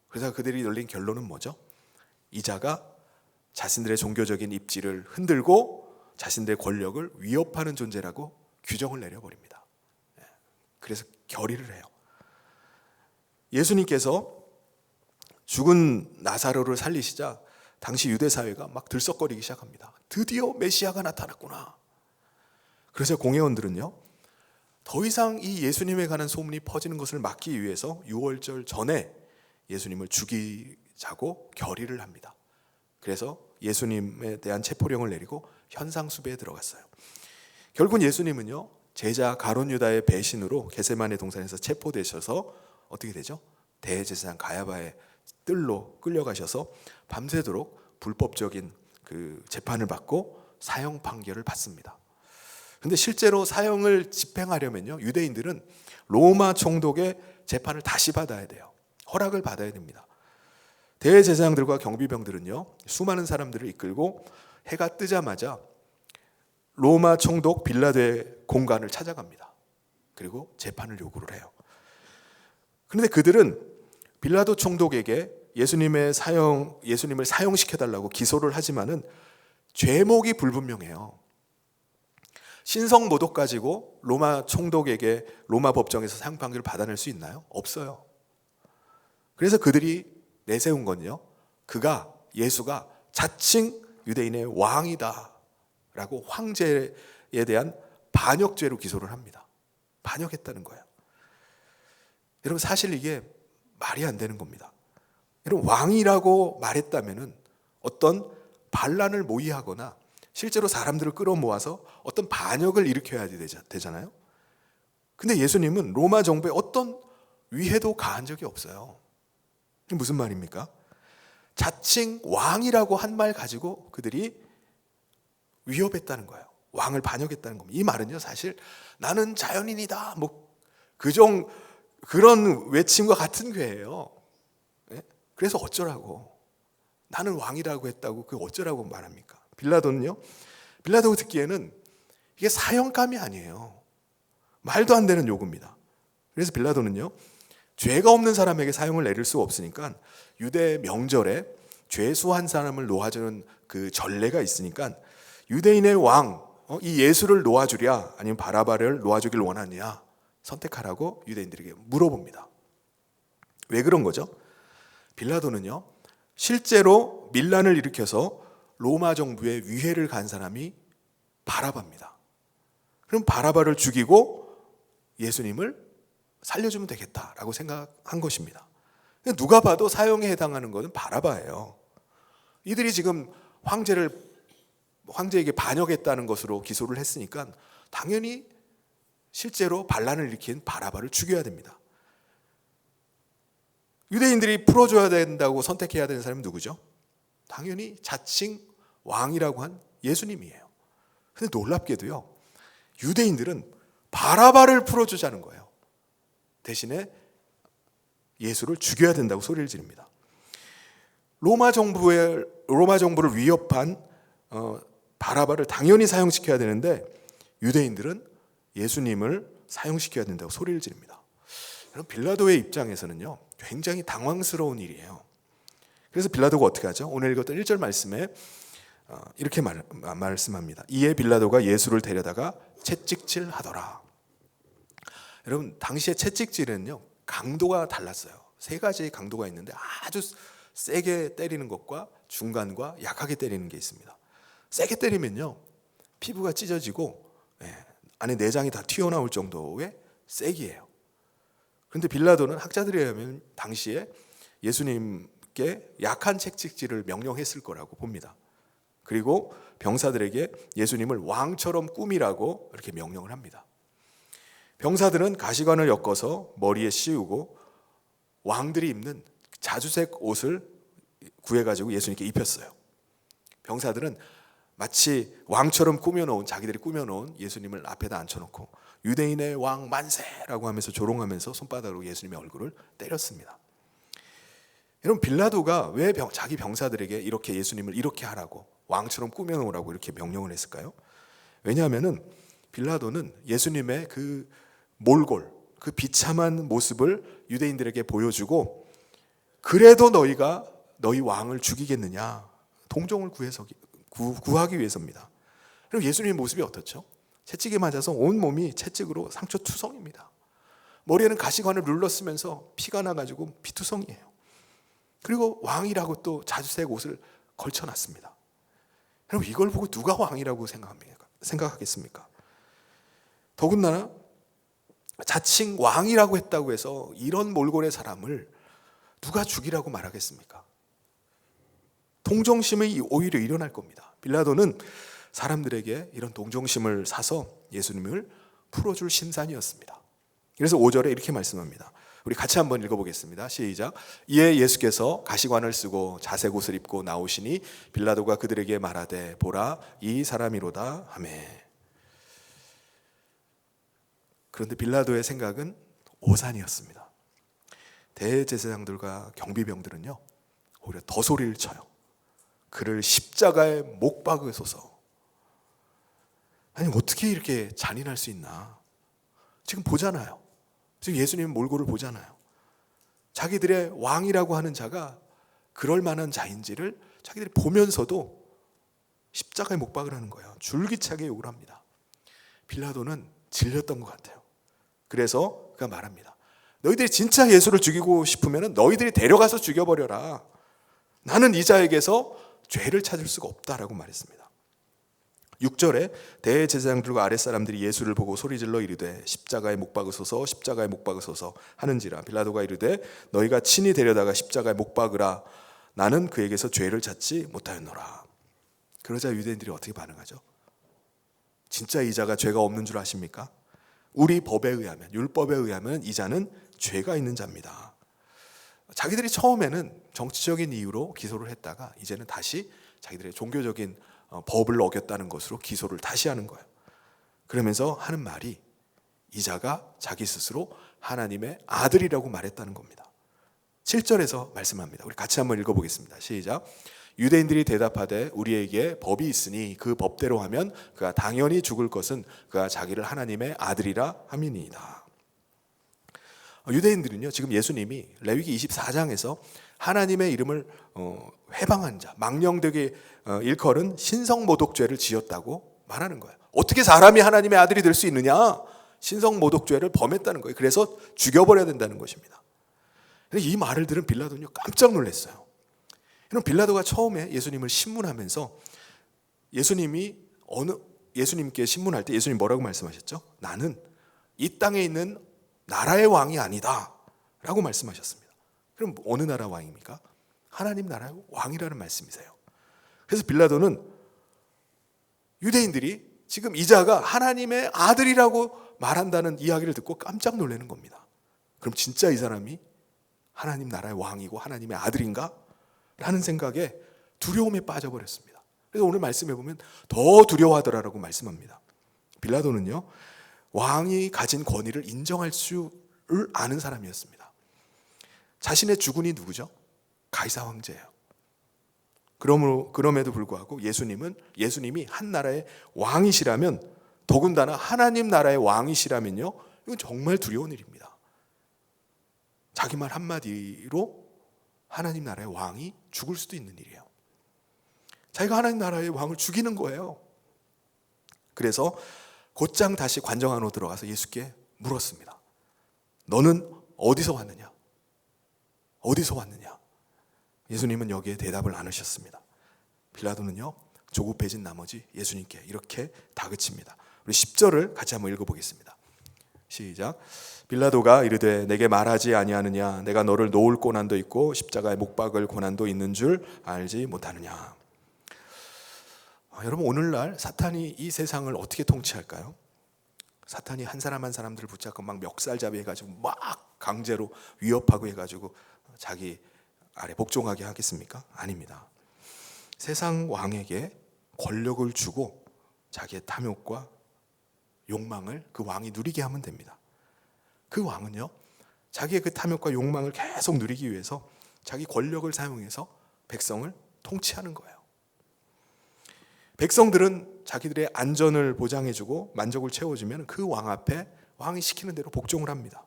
그래서 그들이 내린 결론은 뭐죠? 이 자가 자신들의 종교적인 입지를 흔들고 자신들의 권력을 위협하는 존재라고 규정을 내려버립니다. 그래서 결의를 해요. 예수님께서 죽은 나사로를 살리시자 당시 유대 사회가 막 들썩거리기 시작합니다. 드디어 메시아가 나타났구나. 그래서 공회원들은요, 더 이상 이 예수님에 관한 소문이 퍼지는 것을 막기 위해서 유월절 전에 예수님을 죽이자고 결의를 합니다. 그래서 예수님에 대한 체포령을 내리고 현상수배에 들어갔어요. 결국 예수님은요, 제자 가룟 유다의 배신으로 겟세마네 동산에서 체포되셔서 어떻게 되죠? 대제사장 가야바의 뜰로 끌려가셔서 밤새도록 불법적인 그 재판을 받고 사형 판결을 받습니다. 근데 실제로 사형을 집행하려면요, 유대인들은 로마 총독의 재판을 다시 받아야 돼요. 허락을 받아야 됩니다. 대제사장들과 경비병들은요, 수많은 사람들을 이끌고 해가 뜨자마자 로마 총독 빌라도의 공간을 찾아갑니다. 그리고 재판을 요구를 해요. 그런데 그들은 빌라도 총독에게 예수님을 사형시켜달라고 기소를 하지만은 죄목이 불분명해요. 신성 모독 가지고 로마 총독에게 로마 법정에서 사형 판결을 받아낼 수 있나요? 없어요. 그래서 그들이 내세운 건요, 예수가 자칭 유대인의 왕이다 라고 황제에 대한 반역죄로 기소를 합니다. 반역했다는 거예요. 여러분, 사실 이게 말이 안 되는 겁니다. 여러분, 왕이라고 말했다면은 어떤 반란을 모의하거나 실제로 사람들을 끌어모아서 어떤 반역을 일으켜야 되잖아요. 근데 예수님은 로마 정부에 어떤 위해도 가한 적이 없어요. 이게 무슨 말입니까? 자칭 왕이라고 한 말 가지고 그들이 위협했다는 거예요. 왕을 반역했다는 겁니다. 이 말은요, 사실 나는 자연인이다, 그런 외침과 같은 괴예요. 그래서 어쩌라고, 나는 왕이라고 했다고 그 어쩌라고 말합니까? 빌라도가 듣기에는 이게 사형감이 아니에요. 말도 안 되는 요구입니다. 그래서 빌라도는요, 죄가 없는 사람에게 사형을 내릴 수 없으니까 유대 명절에 죄수한 사람을 놓아주는 그 전례가 있으니까 유대인의 왕, 이 예수를 놓아주랴 아니면 바라바를 놓아주길 원하느냐 선택하라고 유대인들에게 물어봅니다. 왜 그런 거죠? 빌라도는요, 실제로 밀란을 일으켜서 로마 정부에 위해를 간 사람이 바라바입니다. 그럼 바라바를 죽이고 예수님을 살려주면 되겠다라고 생각한 것입니다. 누가 봐도 사형에 해당하는 것은 바라바예요. 이들이 지금 황제에게 반역했다는 것으로 기소를 했으니까 당연히 실제로 반란을 일으킨 바라바를 죽여야 됩니다. 유대인들이 풀어줘야 된다고 선택해야 되는 사람은 누구죠? 당연히 자칭 왕이라고 한 예수님이에요. 근데 놀랍게도요, 유대인들은 바라바를 풀어주자는 거예요. 대신에 예수를 죽여야 된다고 소리를 지릅니다. 로마 정부를 위협한 바라바를 당연히 사형시켜야 되는데 유대인들은 예수님을 사형시켜야 된다고 소리를 지릅니다. 여러분, 빌라도의 입장에서는요 굉장히 당황스러운 일이에요. 그래서 빌라도가 어떻게 하죠? 오늘 읽었던 1절 말씀에 이렇게 말씀합니다. 이에 빌라도가 예수를 데려다가 채찍질하더라. 여러분, 당시에 채찍질은요 강도가 달랐어요. 세 가지의 강도가 있는데 아주 세게 때리는 것과 중간과 약하게 때리는 게 있습니다. 세게 때리면요 피부가 찢어지고 안에 내장이 다 튀어나올 정도의 세기예요. 그런데 빌라도는 학자들에 의하면 당시에 예수님께 약한 채찍질을 명령했을 거라고 봅니다. 그리고 병사들에게 예수님을 왕처럼 꾸미라고 이렇게 명령을 합니다. 병사들은 가시관을 엮어서 머리에 씌우고 왕들이 입는 자주색 옷을 구해가지고 예수님께 입혔어요. 병사들은 마치 왕처럼 자기들이 꾸며놓은 예수님을 앞에다 앉혀놓고 유대인의 왕 만세라고 하면서 조롱하면서 손바닥으로 예수님의 얼굴을 때렸습니다. 여러분, 빌라도가 왜 자기 병사들에게 이렇게 예수님을 이렇게 하라고 왕처럼 꾸며놓으라고 이렇게 명령을 했을까요? 왜냐하면 빌라도는 예수님의 그 몰골, 그 비참한 모습을 유대인들에게 보여주고 그래도 너희가 너희 왕을 죽이겠느냐 동정을 구하기 위해서입니다. 그럼 예수님의 모습이 어떻죠? 채찍에 맞아서 온 몸이 채찍으로 상처투성입니다. 머리에는 가시관을 눌렀으면서 피가 나가지고 피투성이에요. 그리고 왕이라고 또 자주색 옷을 걸쳐놨습니다. 그럼 이걸 보고 누가 왕이라고 생각하겠습니까? 더군다나 자칭 왕이라고 했다고 해서 이런 몰골의 사람을 누가 죽이라고 말하겠습니까? 동정심이 오히려 일어날 겁니다. 빌라도는 사람들에게 이런 동정심을 사서 예수님을 풀어줄 심산이었습니다. 그래서 5절에 이렇게 말씀합니다. 우리 같이 한번 읽어보겠습니다. 시작. 이에 예수께서 가시관을 쓰고 자색 옷을 입고 나오시니 빌라도가 그들에게 말하되 보라 이 사람이로다 하매. 그런데 빌라도의 생각은 오산이었습니다. 대제사장들과 경비병들은요 오히려 더 소리를 쳐요. 그를 십자가에 못 박으소서. 아니 어떻게 이렇게 잔인할 수 있나. 지금 보잖아요. 지금 예수님 몰골을 보잖아요. 자기들의 왕이라고 하는 자가 그럴 만한 자인지를 자기들이 보면서도 십자가에 못 박으라는 거예요. 줄기차게 욕을 합니다. 빌라도는 질렸던 것 같아요. 그래서 그가 말합니다. 너희들이 진짜 예수를 죽이고 싶으면 너희들이 데려가서 죽여버려라. 나는 이 자에게서 죄를 찾을 수가 없다라고 말했습니다. 6절에 대제사장들과 아랫사람들이 예수를 보고 소리질러 이르되 십자가에 못 박으소서 십자가에 못 박으소서 하는지라. 빌라도가 이르되 너희가 친히 데려다가 십자가에 못 박으라. 나는 그에게서 죄를 찾지 못하였노라. 그러자 유대인들이 어떻게 반응하죠? 진짜 이 자가 죄가 없는 줄 아십니까? 우리 법에 의하면, 율법에 의하면 이 자는 죄가 있는 자입니다. 자기들이 처음에는 정치적인 이유로 기소를 했다가 이제는 다시 자기들의 종교적인 법을 어겼다는 것으로 기소를 다시 하는 거예요. 그러면서 하는 말이 이 자가 자기 스스로 하나님의 아들이라고 말했다는 겁니다. 7절에서 말씀합니다. 우리 같이 한번 읽어보겠습니다. 시작. 유대인들이 대답하되 우리에게 법이 있으니 그 법대로 하면 그가 당연히 죽을 것은 그가 자기를 하나님의 아들이라 함이니이다. 유대인들은요 지금 예수님이 레위기 24장에서 하나님의 이름을 회방한 자, 망령되게 일컬은 신성모독죄를 지었다고 말하는 거예요. 어떻게 사람이 하나님의 아들이 될 수 있느냐? 신성모독죄를 범했다는 거예요. 그래서 죽여버려야 된다는 것입니다. 이 말을 들은 빌라도는요 깜짝 놀랐어요. 빌라도가 처음에 예수님을 신문하면서 예수님께 신문할 때 예수님 뭐라고 말씀하셨죠? 나는 이 땅에 있는 나라의 왕이 아니다 라고 말씀하셨습니다. 그럼 어느 나라 왕입니까? 하나님 나라의 왕이라는 말씀이세요. 그래서 빌라도는 유대인들이 지금 이 자가 하나님의 아들이라고 말한다는 이야기를 듣고 깜짝 놀라는 겁니다. 그럼 진짜 이 사람이 하나님 나라의 왕이고 하나님의 아들인가? 라는 생각에 두려움에 빠져버렸습니다. 그래서 오늘 말씀해 보면 더 두려워하더라라고 말씀합니다. 빌라도는요 왕이 가진 권위를 인정할 줄을 아는 사람이었습니다. 자신의 주군이 누구죠? 가이사 황제예요. 그럼에도 불구하고 예수님이 한 나라의 왕이시라면, 더군다나 하나님 나라의 왕이시라면요, 이건 정말 두려운 일입니다. 자기 말 한마디로 하나님 나라의 왕이 죽을 수도 있는 일이에요. 자기가 하나님 나라의 왕을 죽이는 거예요. 그래서 곧장 다시 관정 안으로 들어가서 예수께 물었습니다. 너는 어디서 왔느냐? 어디서 왔느냐? 예수님은 여기에 대답을 안 하셨습니다. 빌라도는요, 조급해진 나머지 예수님께 이렇게 다그칩니다. 우리 10절을 같이 한번 읽어보겠습니다. 시작. 빌라도가 이르되 내게 말하지 아니하느냐? 내가 너를 놓을 고난도 있고 십자가에 못 박을 고난도 있는 줄 알지 못하느냐? 여러분, 오늘날 사탄이 이 세상을 어떻게 통치할까요? 사탄이 한 사람 한 사람들을 붙잡고 막 멱살잡이 해가지고 막 강제로 위협하고 해가지고 자기 아래 복종하게 하겠습니까? 아닙니다. 세상 왕에게 권력을 주고 자기의 탐욕과 욕망을 그 왕이 누리게 하면 됩니다. 그 왕은요, 자기의 그 탐욕과 욕망을 계속 누리기 위해서 자기 권력을 사용해서 백성을 통치하는 거예요. 백성들은 자기들의 안전을 보장해주고 만족을 채워주면 그 왕 앞에 왕이 시키는 대로 복종을 합니다.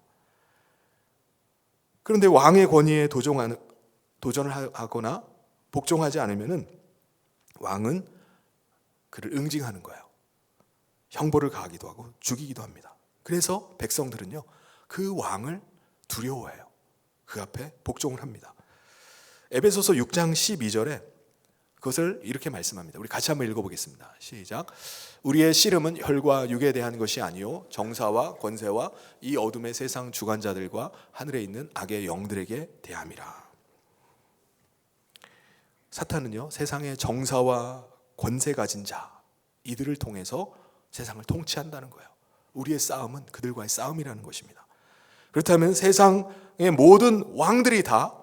그런데 왕의 권위에 도전을 하거나 복종하지 않으면 왕은 그를 응징하는 거예요. 형벌을 가하기도 하고 죽이기도 합니다. 그래서 백성들은요, 그 왕을 두려워해요. 그 앞에 복종을 합니다. 에베소서 6장 12절에 그것을 이렇게 말씀합니다. 우리 같이 한번 읽어보겠습니다. 시작. 우리의 씨름은 혈과 육에 대한 것이 아니요 정사와 권세와 이 어둠의 세상 주관자들과 하늘에 있는 악의 영들에게 대함이라. 사탄은요, 세상의 정사와 권세 가진 자, 이들을 통해서 세상을 통치한다는 거예요. 우리의 싸움은 그들과의 싸움이라는 것입니다. 그렇다면 세상의 모든 왕들이 다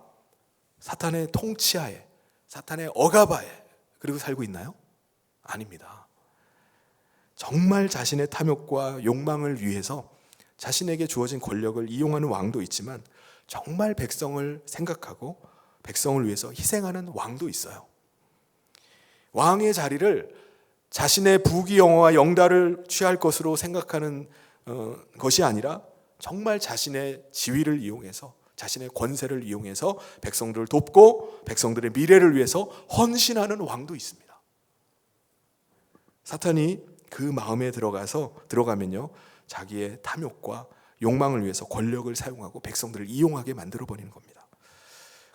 사탄의 통치하에, 사탄의 억압하에 그리고 살고 있나요? 아닙니다. 정말 자신의 탐욕과 욕망을 위해서 자신에게 주어진 권력을 이용하는 왕도 있지만, 정말 백성을 생각하고 백성을 위해서 희생하는 왕도 있어요. 왕의 자리를 자신의 부귀영화와 영달을 취할 것으로 생각하는 것이 아니라 정말 자신의 지위를 이용해서, 자신의 권세를 이용해서 백성들을 돕고 백성들의 미래를 위해서 헌신하는 왕도 있습니다. 사탄이 그 마음에 들어가면요, 자기의 탐욕과 욕망을 위해서 권력을 사용하고 백성들을 이용하게 만들어버리는 겁니다.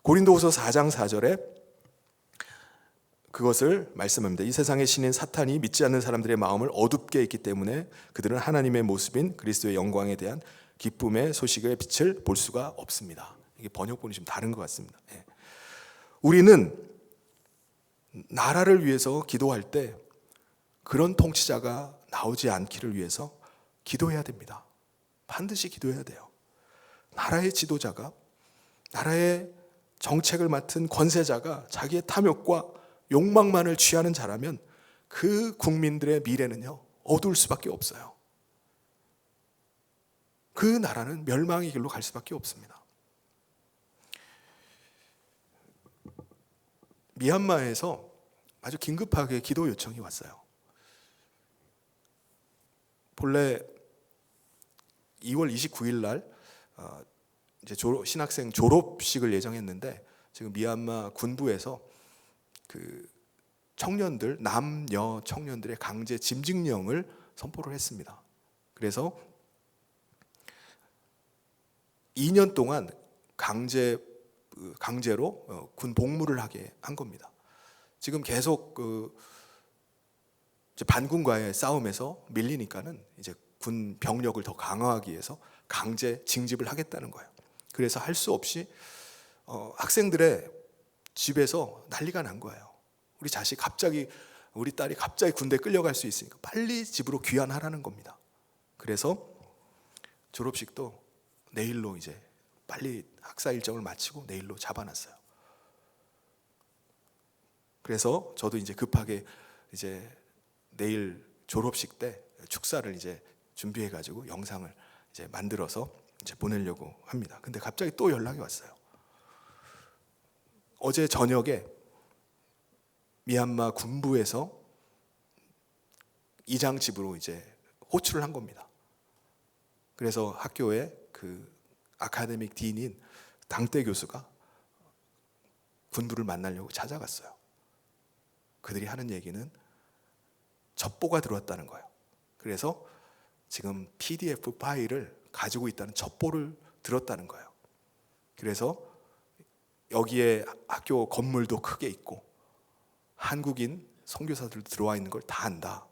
고린도후서 4장 4절에 그것을 말씀합니다. 이 세상의 신인 사탄이 믿지 않는 사람들의 마음을 어둡게 했기 때문에 그들은 하나님의 모습인 그리스도의 영광에 대한 기쁨의 소식의 빛을 볼 수가 없습니다. 이게 번역본이 좀 다른 것 같습니다. 우리는 나라를 위해서 기도할 때 그런 통치자가 나오지 않기를 위해서 기도해야 됩니다. 반드시 기도해야 돼요. 나라의 지도자가, 나라의 정책을 맡은 권세자가 자기의 탐욕과 욕망만을 취하는 자라면 그 국민들의 미래는요, 어두울 수밖에 없어요. 그 나라는 멸망의 길로 갈 수밖에 없습니다. 미얀마에서 아주 긴급하게 기도 요청이 왔어요. 본래 2월 29일 날 이제 신학생 졸업식을 예정했는데, 지금 미얀마 군부에서 그 청년들, 남녀 청년들의 강제 짐직령을 선포를 했습니다. 그래서 2년 동안 강제로 군 복무를 하게 한 겁니다. 지금 계속 이제 반군과의 싸움에서 밀리니까는 이제 군 병력을 더 강화하기 위해서 강제 징집을 하겠다는 거예요. 그래서 할 수 없이 학생들의 집에서 난리가 난 거예요. 우리 딸이 갑자기 군대에 끌려갈 수 있으니까 빨리 집으로 귀환하라는 겁니다. 그래서 졸업식도 내일로 이제 빨리 학사 일정을 마치고 내일로 잡아놨어요. 그래서 저도 이제 급하게 이제 내일 졸업식 때 축사를 이제 준비해가지고 영상을 이제 만들어서 이제 보내려고 합니다. 근데 갑자기 또 연락이 왔어요. 어제 저녁에 미얀마 군부에서 이장 집으로 이제 호출을 한 겁니다. 그래서 학교에 그 아카데믹 딘인 당대 교수가 군부를 만나려고 찾아갔어요. 그들이 하는 얘기는 첩보가 들어왔다는 거예요. 그래서 지금 PDF 파일을 가지고 있다는 첩보를 들었다는 거예요. 그래서 여기에 학교 건물도 크게 있고 한국인 선교사들도 들어와 있는 걸 다 안다.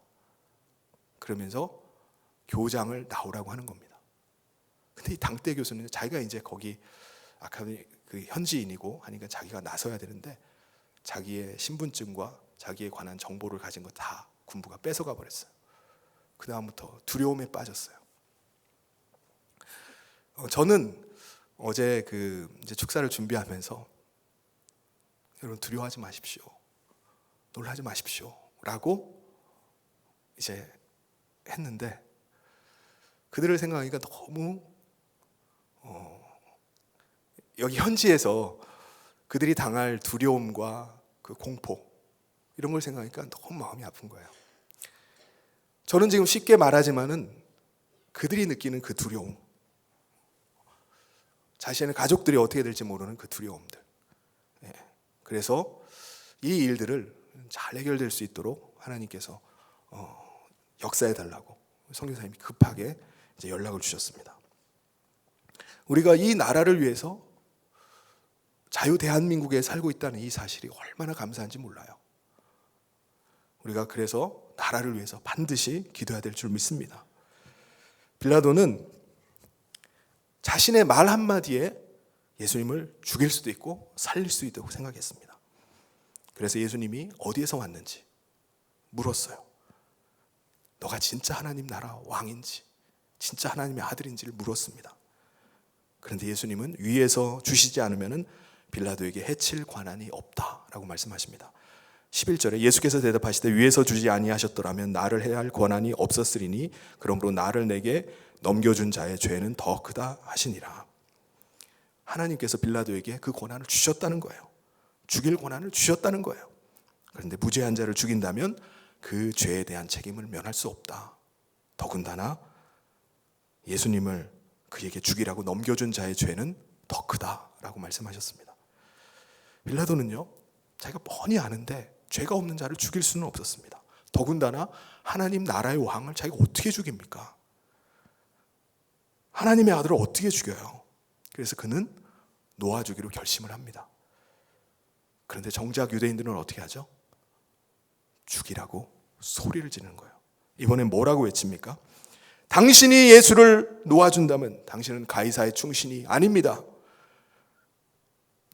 그러면서 교장을 나오라고 하는 겁니다. 근데 이 당대 교수는 자기가 이제 거기 아카데미 그 현지인이고 하니까 자기가 나서야 되는데 자기의 신분증과 자기에 관한 정보를 가진 거 다 군부가 뺏어가 버렸어요. 그 다음부터 두려움에 빠졌어요. 저는 어제 그 이제 축사를 준비하면서 여러분 두려워하지 마십시오, 놀라지 마십시오라고 이제 했는데 그들을 생각하니까 너무 여기 현지에서 그들이 당할 두려움과 그 공포 이런 걸 생각하니까 너무 마음이 아픈 거예요. 저는 지금 쉽게 말하지만은 그들이 느끼는 그 두려움, 자신의 가족들이 어떻게 될지 모르는 그 두려움들. 그래서 이 일들을 잘 해결될 수 있도록 하나님께서 역사해 달라고 선교사님이 급하게 이제 연락을 주셨습니다. 우리가 이 나라를 위해서 자유 대한민국에 살고 있다는 이 사실이 얼마나 감사한지 몰라요. 우리가 그래서 나라를 위해서 반드시 기도해야 될 줄 믿습니다. 빌라도는 자신의 말 한마디에 예수님을 죽일 수도 있고 살릴 수도 있다고 생각했습니다. 그래서 예수님이 어디에서 왔는지 물었어요. 너가 진짜 하나님 나라 왕인지 진짜 하나님의 아들인지를 물었습니다. 그런데 예수님은 위에서 주시지 않으면 빌라도에게 해칠 권한이 없다라고 말씀하십니다. 11절에 예수께서 대답하시되 위에서 주지 아니하셨더라면 나를 해야 할 권한이 없었으리니 그러므로 나를 내게 넘겨준 자의 죄는 더 크다 하시니라. 하나님께서 빌라도에게 그 권한을 주셨다는 거예요. 죽일 권한을 주셨다는 거예요. 그런데 무죄한 자를 죽인다면 그 죄에 대한 책임을 면할 수 없다. 더군다나 예수님을 그에게 죽이라고 넘겨준 자의 죄는 더 크다라고 말씀하셨습니다. 빌라도는요, 자기가 뻔히 아는데 죄가 없는 자를 죽일 수는 없었습니다. 더군다나 하나님 나라의 왕을 자기가 어떻게 죽입니까? 하나님의 아들을 어떻게 죽여요? 그래서 그는 놓아주기로 결심을 합니다. 그런데 정작 유대인들은 어떻게 하죠? 죽이라고 소리를 지르는 거예요. 이번엔 뭐라고 외칩니까? 당신이 예수를 놓아준다면 당신은 가이사의 충신이 아닙니다.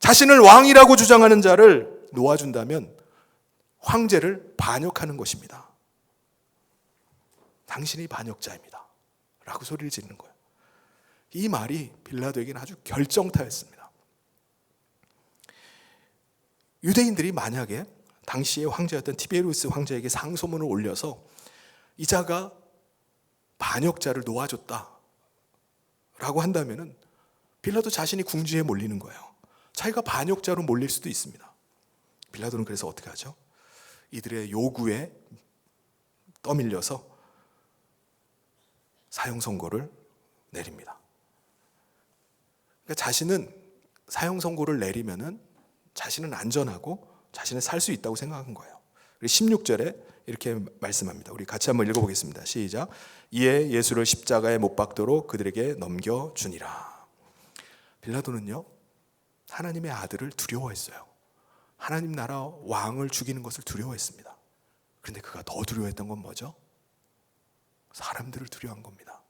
자신을 왕이라고 주장하는 자를 놓아준다면 황제를 반역하는 것입니다. 당신이 반역자입니다 라고 소리를 지르는 거예요. 이 말이 빌라도에게는 아주 결정타였습니다. 유대인들이 만약에 당시의 황제였던 티베리우스 황제에게 상소문을 올려서 이 자가 반역자를 놓아줬다 라고 한다면 빌라도 자신이 궁지에 몰리는 거예요. 자기가 반역자로 몰릴 수도 있습니다. 빌라도는 그래서 어떻게 하죠? 이들의 요구에 떠밀려서 사형 선고를 내립니다. 그러니까 자신은 사형 선고를 내리면은 자신은 안전하고 자신은 살 수 있다고 생각한 거예요. 16절에 이렇게 말씀합니다. 우리 같이 한번 읽어보겠습니다. 시작. 이에 예수를 십자가에 못 박도록 그들에게 넘겨주니라. 빌라도는요, 하나님의 아들을 두려워했어요. 하나님 나라 왕을 죽이는 것을 두려워했습니다. 그런데 그가 더 두려워했던 건 뭐죠? 사람들을 두려워한 겁니다.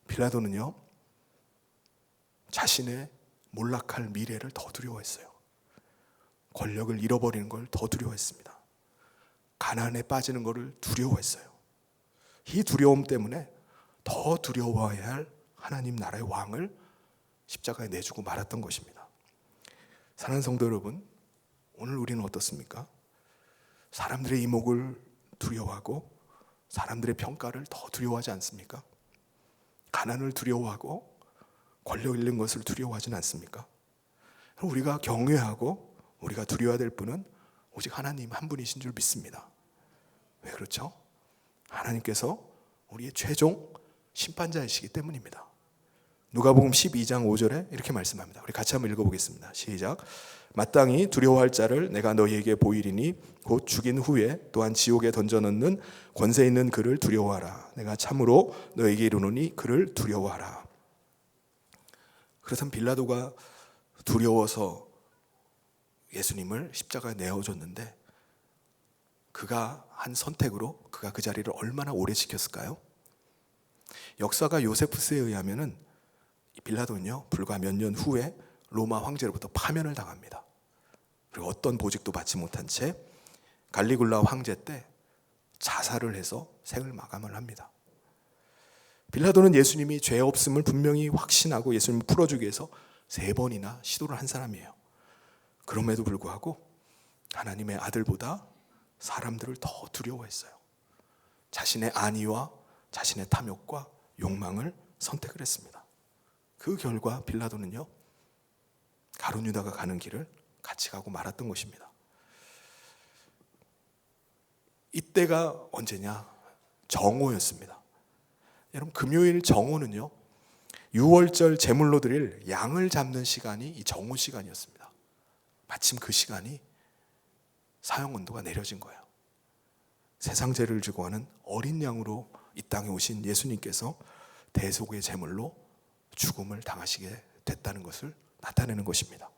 빌라도는요, 자신의 몰락할 미래를 더 두려워했어요. 권력을 잃어버리는 걸 더 두려워했습니다. 가난에 빠지는 것을 두려워했어요. 이 두려움 때문에 더 두려워해야 할 하나님 나라의 왕을 십자가에 내주고 말았던 것입니다. 사랑하는 성도 여러분, 오늘 우리는 어떻습니까? 사람들의 이목을 두려워하고 사람들의 평가를 더 두려워하지 않습니까? 가난을 두려워하고 권력 잃는 것을 두려워하지는 않습니까? 우리가 경외하고 우리가 두려워야 될 분은 오직 하나님 한 분이신 줄 믿습니다. 왜 그렇죠? 하나님께서 우리의 최종 심판자이시기 때문입니다. 누가복음 12장 5절에 이렇게 말씀합니다. 우리 같이 한번 읽어보겠습니다. 시작. 마땅히 두려워할 자를 내가 너희에게 보이리니 곧 죽인 후에 또한 지옥에 던져넣는 권세 있는 그를 두려워하라. 내가 참으로 너희에게 이르노니 그를 두려워하라. 그렇다면 빌라도가 두려워서 예수님을 십자가에 내어줬는데 그가 한 선택으로 그가 그 자리를 얼마나 오래 지켰을까요? 역사가 요세푸스에 의하면은 빌라도는요 불과 몇 년 후에 로마 황제로부터 파면을 당합니다. 그리고 어떤 보직도 받지 못한 채 갈리굴라 황제 때 자살을 해서 생을 마감을 합니다. 빌라도는 예수님이 죄 없음을 분명히 확신하고 예수님을 풀어주기 위해서 3번이나 시도를 한 사람이에요. 그럼에도 불구하고 하나님의 아들보다 사람들을 더 두려워했어요. 자신의 안위와 자신의 탐욕과 욕망을 선택을 했습니다. 그 결과 빌라도는요 가룟 유다가 가는 길을 같이 가고 말았던 것입니다. 이때가 언제냐? 정오였습니다. 여러분 금요일 정오는요 6월절 제물로 드릴 양을 잡는 시간이 이 정오 시간이었습니다. 마침 그 시간이 사형 언도가 내려진 거예요. 세상 죄를 지고 가는 어린 양으로 이 땅에 오신 예수님께서 대속의 제물로 죽음을 당하시게 됐다는 것을 나타내는 것입니다.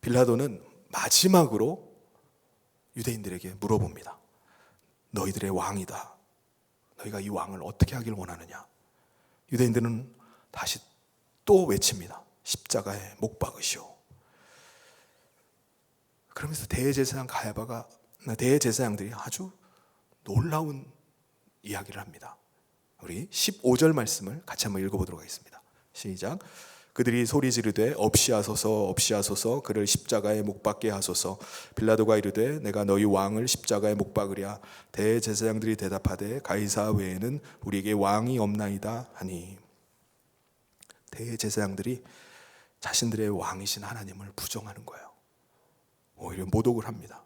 빌라도는 마지막으로 유대인들에게 물어봅니다. 너희들의 왕이다. 너희가 이 왕을 어떻게 하길 원하느냐? 유대인들은 다시 또 외칩니다. 십자가에 못 박으시오. 그러면서 대제사장들이 아주 놀라운 이야기를 합니다. 우리 15절 말씀을 같이 한번 읽어보도록 하겠습니다. 시작. 그들이 소리 지르되 없이하소서 없이하소서 그를 십자가에 못 박게 하소서. 빌라도가 이르되 내가 너희 왕을 십자가에 못 박으랴. 대제사장들이 대답하되 가이사 외에는 우리에게 왕이 없나이다 하니. 대제사장들이 자신들의 왕이신 하나님을 부정하는 거예요. 오히려 모독을 합니다.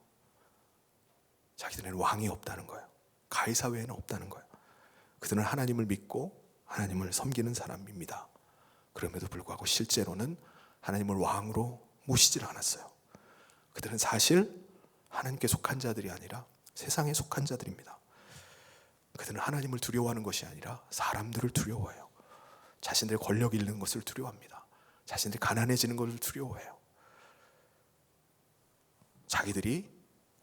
자기들에는 왕이 없다는 거예요. 가이사 외에는 없다는 거예요. 그들은 하나님을 믿고 하나님을 섬기는 사람입니다. 그럼에도 불구하고 실제로는 하나님을 왕으로 모시질 않았어요. 그들은 사실 하나님께 속한 자들이 아니라 세상에 속한 자들입니다. 그들은 하나님을 두려워하는 것이 아니라 사람들을 두려워해요. 자신들의 권력 잃는 것을 두려워합니다. 자신들이 가난해지는 것을 두려워해요. 자기들이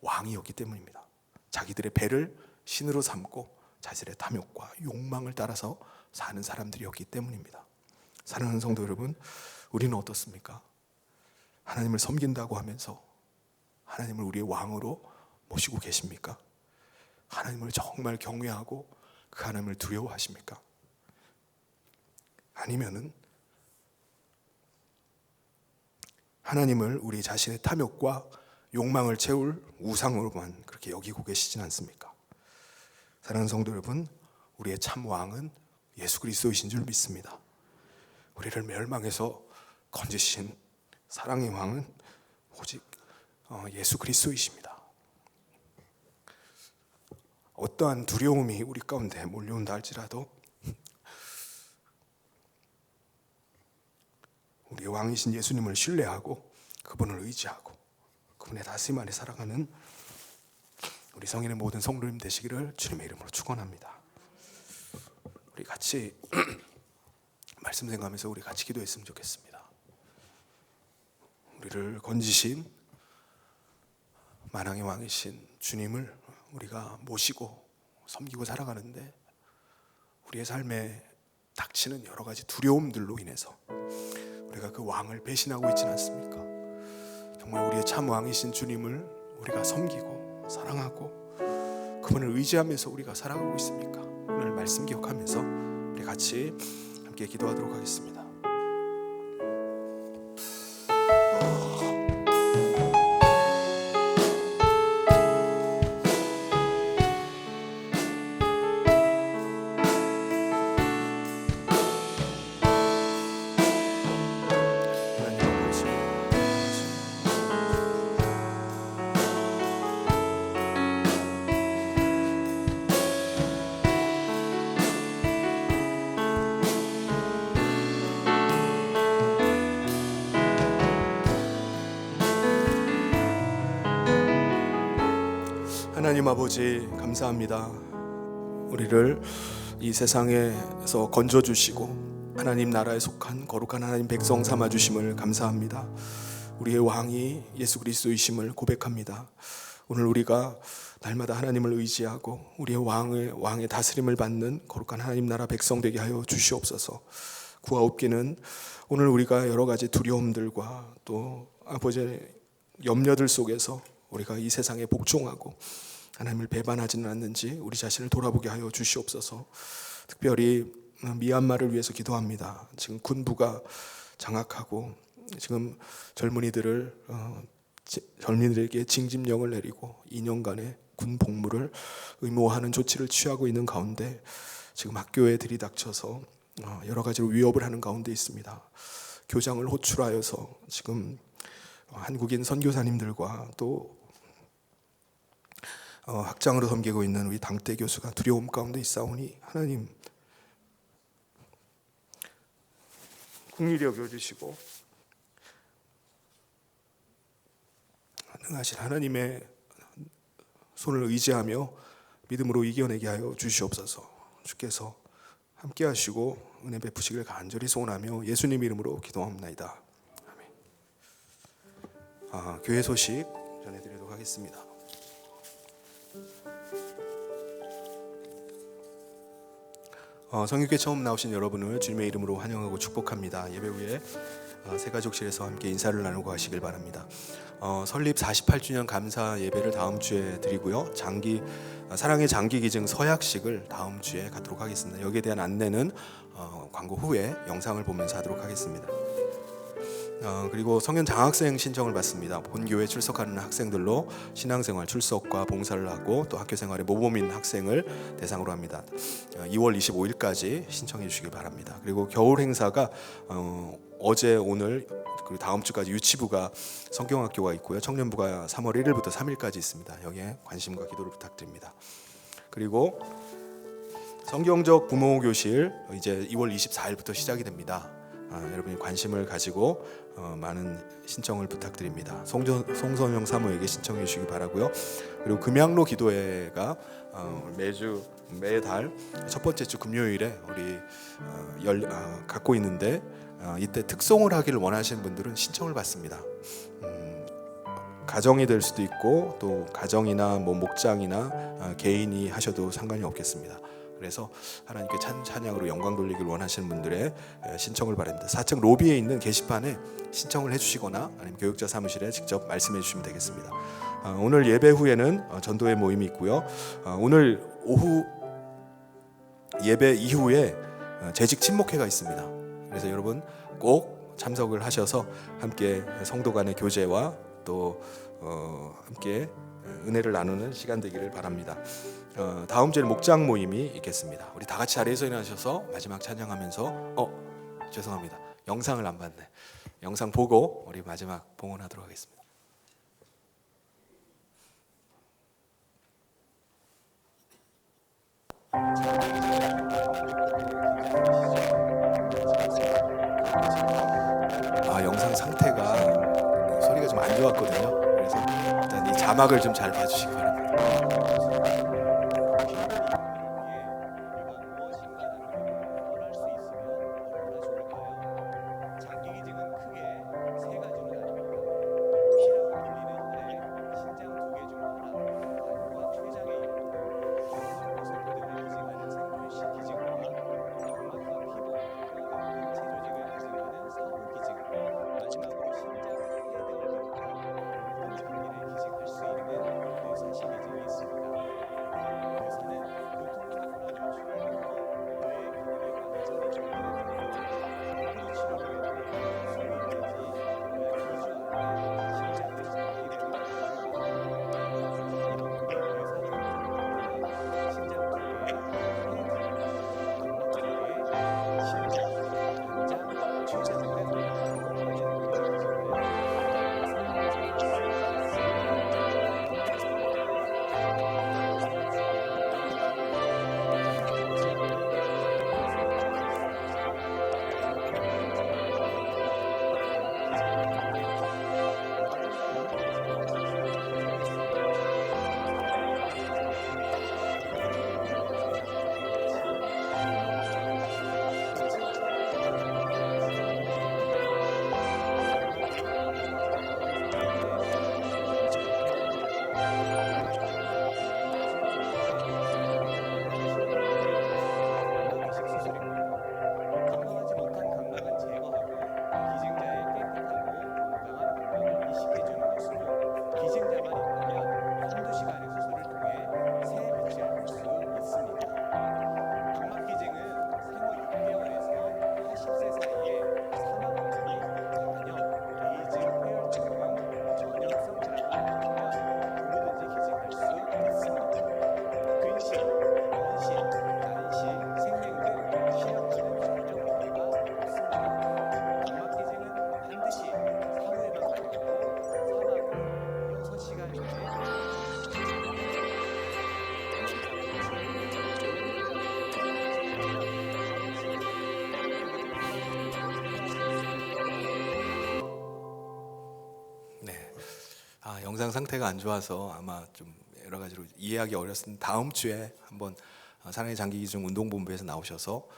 왕이었기 때문입니다. 자기들의 배를 신으로 삼고 자신의 탐욕과 욕망을 따라서 사는 사람들이었기 때문입니다. 사랑하는 성도 여러분, 우리는 어떻습니까? 하나님을 섬긴다고 하면서 하나님을 우리의 왕으로 모시고 계십니까? 하나님을 정말 경외하고 그 하나님을 두려워하십니까? 아니면은 하나님을 우리 자신의 탐욕과 욕망을 채울 우상으로만 그렇게 여기고 계시진 않습니까? 사랑하는 성도 여러분, 우리의 참 왕은 예수 그리스도이신 줄 믿습니다. 우리를 멸망에서 건지신 사랑의 왕은 오직 예수 그리스도이십니다. 어떠한 두려움이 우리 가운데 몰려온다 할지라도 우리의 왕이신 예수님을 신뢰하고 그분을 의지하고 그분의 다스림 안에 살아가는 우리 성인의 모든 성도님 되시기를 주님의 이름으로 축원합니다. 우리 같이 말씀 생각하면서 우리 같이 기도했으면 좋겠습니다. 우리를 건지신 만왕의 왕이신 주님을 우리가 모시고 섬기고 살아가는데 우리의 삶에 닥치는 여러 가지 두려움들로 인해서 우리가 그 왕을 배신하고 있지는 않습니까? 정말 우리의 참 왕이신 주님을 우리가 섬기고 사랑하고 그분을 의지하면서 우리가 살아가고 있습니까? 오늘 말씀 기억하면서 우리 같이 함께 기도하도록 하겠습니다. 하나님 아버지 감사합니다. 우리를 이 세상에서 건져 주시고 하나님 나라에 속한 거룩한 하나님 백성 삼아 주심을 감사합니다. 우리의 왕이 예수 그리스도이심을 고백합니다. 오늘 우리가 날마다 하나님을 의지하고 우리의 왕의 다스림을 받는 거룩한 하나님 나라 백성 되게 하여 주시옵소서. 구하옵기는 오늘 우리가 여러 가지 두려움들과 또 아버지의 염려들 속에서 우리가 이 세상에 복종하고 하나님을 배반하지는 않는지 우리 자신을 돌아보게 하여 주시옵소서. 특별히 미얀마를 위해서 기도합니다. 지금 군부가 장악하고 지금 젊은이들에게 징집령을 내리고 2년간의 군 복무를 의무화하는 조치를 취하고 있는 가운데 지금 학교에 들이닥쳐서 여러 가지로 위협을 하는 가운데 있습니다. 교장을 호출하여서 지금 한국인 선교사님들과 또 학장으로 섬기고 있는 우리 당대 교수가 두려움 가운데 있사오니 하나님 긍휼히 여겨주시고 능하신 하나님의 손을 의지하며 믿음으로 이겨내게 하여 주시옵소서. 주께서 함께 하시고 은혜 베푸시길 간절히 소원하며 예수님 이름으로 기도합나이다. 아멘. 교회 소식 전해드리도록 하겠습니다. 성육회 처음 나오신 여러분을 주님의 이름으로 환영하고 축복합니다. 예배 후에 새가족실에서 함께 인사를 나누고 하시길 바랍니다. 설립 48주년 감사 예배를 다음 주에 드리고요. 사랑의 장기기증 서약식을 다음 주에 갖도록 하겠습니다. 여기에 대한 안내는 광고 후에 영상을 보면서 하도록 하겠습니다. 그리고 성년 장학생 신청을 받습니다. 본교회 출석하는 학생들로 신앙생활 출석과 봉사를 하고 또 학교생활에 모범인 학생을 대상으로 합니다. 2월 25일까지 신청해 주시기 바랍니다. 그리고 겨울 행사가 어제 오늘 그리고 다음 주까지 유치부가 성경학교가 있고요. 청년부가 3월 1일부터 3일까지 있습니다. 여기에 관심과 기도를 부탁드립니다. 그리고 성경적 부모 교실 이제 2월 24일부터 시작이 됩니다. 여러분이 관심을 가지고 많은 신청을 부탁드립니다. 송선영 사모에게 신청해 주시기 바라고요. 그리고 금양로 기도회가 매달 첫 번째 주 금요일에 우리 갖고 있는데 이때 특송을 하기를 원하시는 분들은 신청을 받습니다. 가정이 될 수도 있고 또 가정이나 목장이나 개인이 하셔도 상관이 없겠습니다. 그래서 하나님께 찬양으로 영광 돌리기를 원하시는 분들의 신청을 바랍니다. 4층 로비에 있는 게시판에 신청을 해주시거나 아니면 교육자 사무실에 직접 말씀해 주시면 되겠습니다. 오늘 예배 후에는 전도회 모임이 있고요. 오늘 오후 예배 이후에 재직 친목회가 있습니다. 그래서 여러분 꼭 참석을 하셔서 함께 성도 간의 교제와 또 함께 은혜를 나누는 시간 되기를 바랍니다. 다음 주에 목장 모임이 있겠습니다. 우리 다 같이 자리에서 일어나셔서 마지막 찬양하면서 죄송합니다. 영상을 안 봤네. 영상 보고 우리 마지막 봉헌하도록 하겠습니다. 영상 상태가 소리가 좀 안 좋았거든요. 그래서 일단 이 자막을 좀 잘 봐주시기 바랍니다. 건강 상태가 안 좋아서 아마 좀 여러 가지로 이해하기 어렸으니 다음 주에 한번 사랑의 장기기증 운동본부에서 나오셔서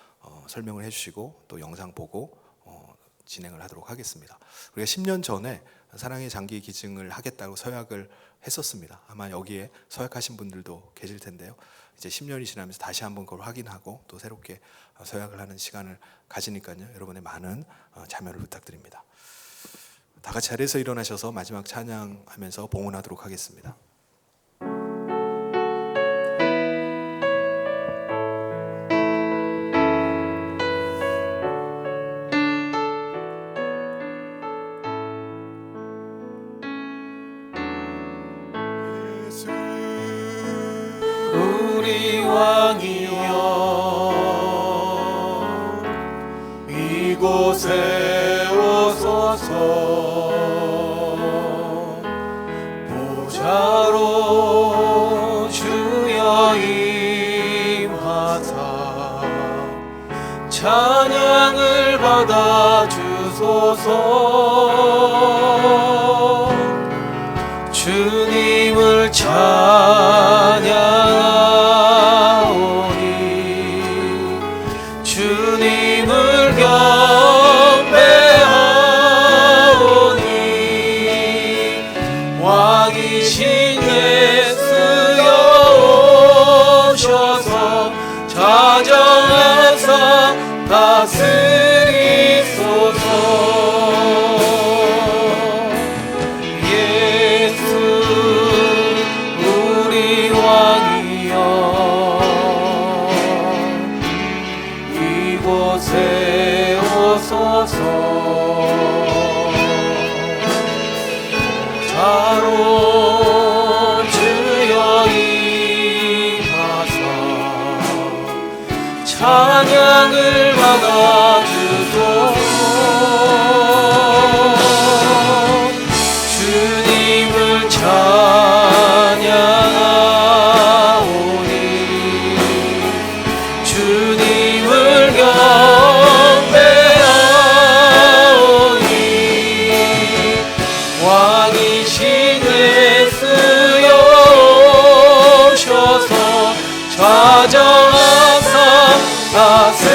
설명을 해주시고 또 영상 보고 진행을 하도록 하겠습니다. 우리가 10년 전에 사랑의 장기 기증을 하겠다고 서약을 했었습니다. 아마 여기에 서약하신 분들도 계실 텐데요. 이제 10년이 지나면서 다시 한번 그걸 확인하고 또 새롭게 서약을 하는 시간을 가지니까요. 여러분의 많은 참여를 부탁드립니다. 다 같이 자리에서 일어나셔서 마지막 찬양하면서 봉헌하도록 하겠습니다. 우리 왕이여 이곳에 오소서 보좌로 주여 임하사 찬양을 받아 주소서 주님을 찬양하오니 주님을 경배하오니 왕이신 예수여 오셔서 자정하사 다스리소서 이곳에 오소서 자로 주여 임하사 찬양을 받아 주소서 주님을 찬양하오니 주님을 경배하오니 왕이신 예수여 오셔서 좌정하사 다스리소서.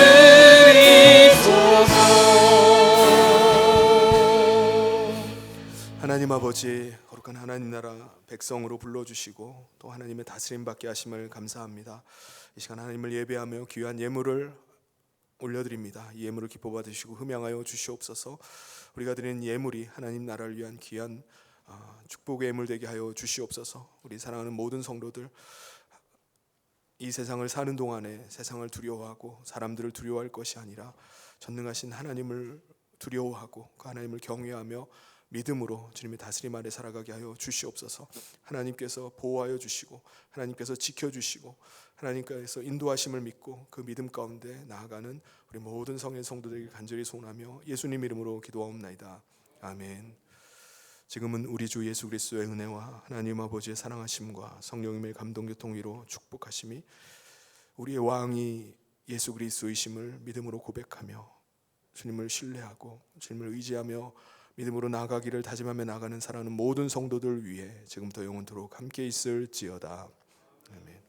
하나님 아버지, 거룩한 하나님 나라 백성으로 불러주시고 또 하나님의 다스림 받게 하심을 감사합니다. 이 시간 하나님을 예배하며 귀한 예물을 올려드립니다. 이 예물을 기뻐 받으시고 흠양하여 주시옵소서. 우리가 드리는 예물이 하나님 나라를 위한 귀한 축복의 예물 되게 하여 주시옵소서. 우리 사랑하는 모든 성도들, 이 세상을 사는 동안에 세상을 두려워하고 사람들을 두려워할 것이 아니라 전능하신 하나님을 두려워하고 그 하나님을 경외하며 믿음으로 주님의 다스림 아래 살아가게 하여 주시옵소서. 하나님께서 보호하여 주시고 하나님께서 지켜주시고 하나님께서 인도하심을 믿고 그 믿음 가운데 나아가는 우리 모든 성의 성도들에게 간절히 소원하며 예수님 이름으로 기도하옵나이다. 아멘. 지금은 우리 주 예수 그리스도의 은혜와 하나님 아버지의 사랑하심과 성령님의 감동교통위로 축복하심이 우리의 왕이 예수 그리스도이심을 믿음으로 고백하며 주님을 신뢰하고 주님을 의지하며 믿음으로 나아가기를 다짐하며 나가는 사랑하는 모든 성도들 위해 지금부터 영원토록 함께 있을지어다. 아멘.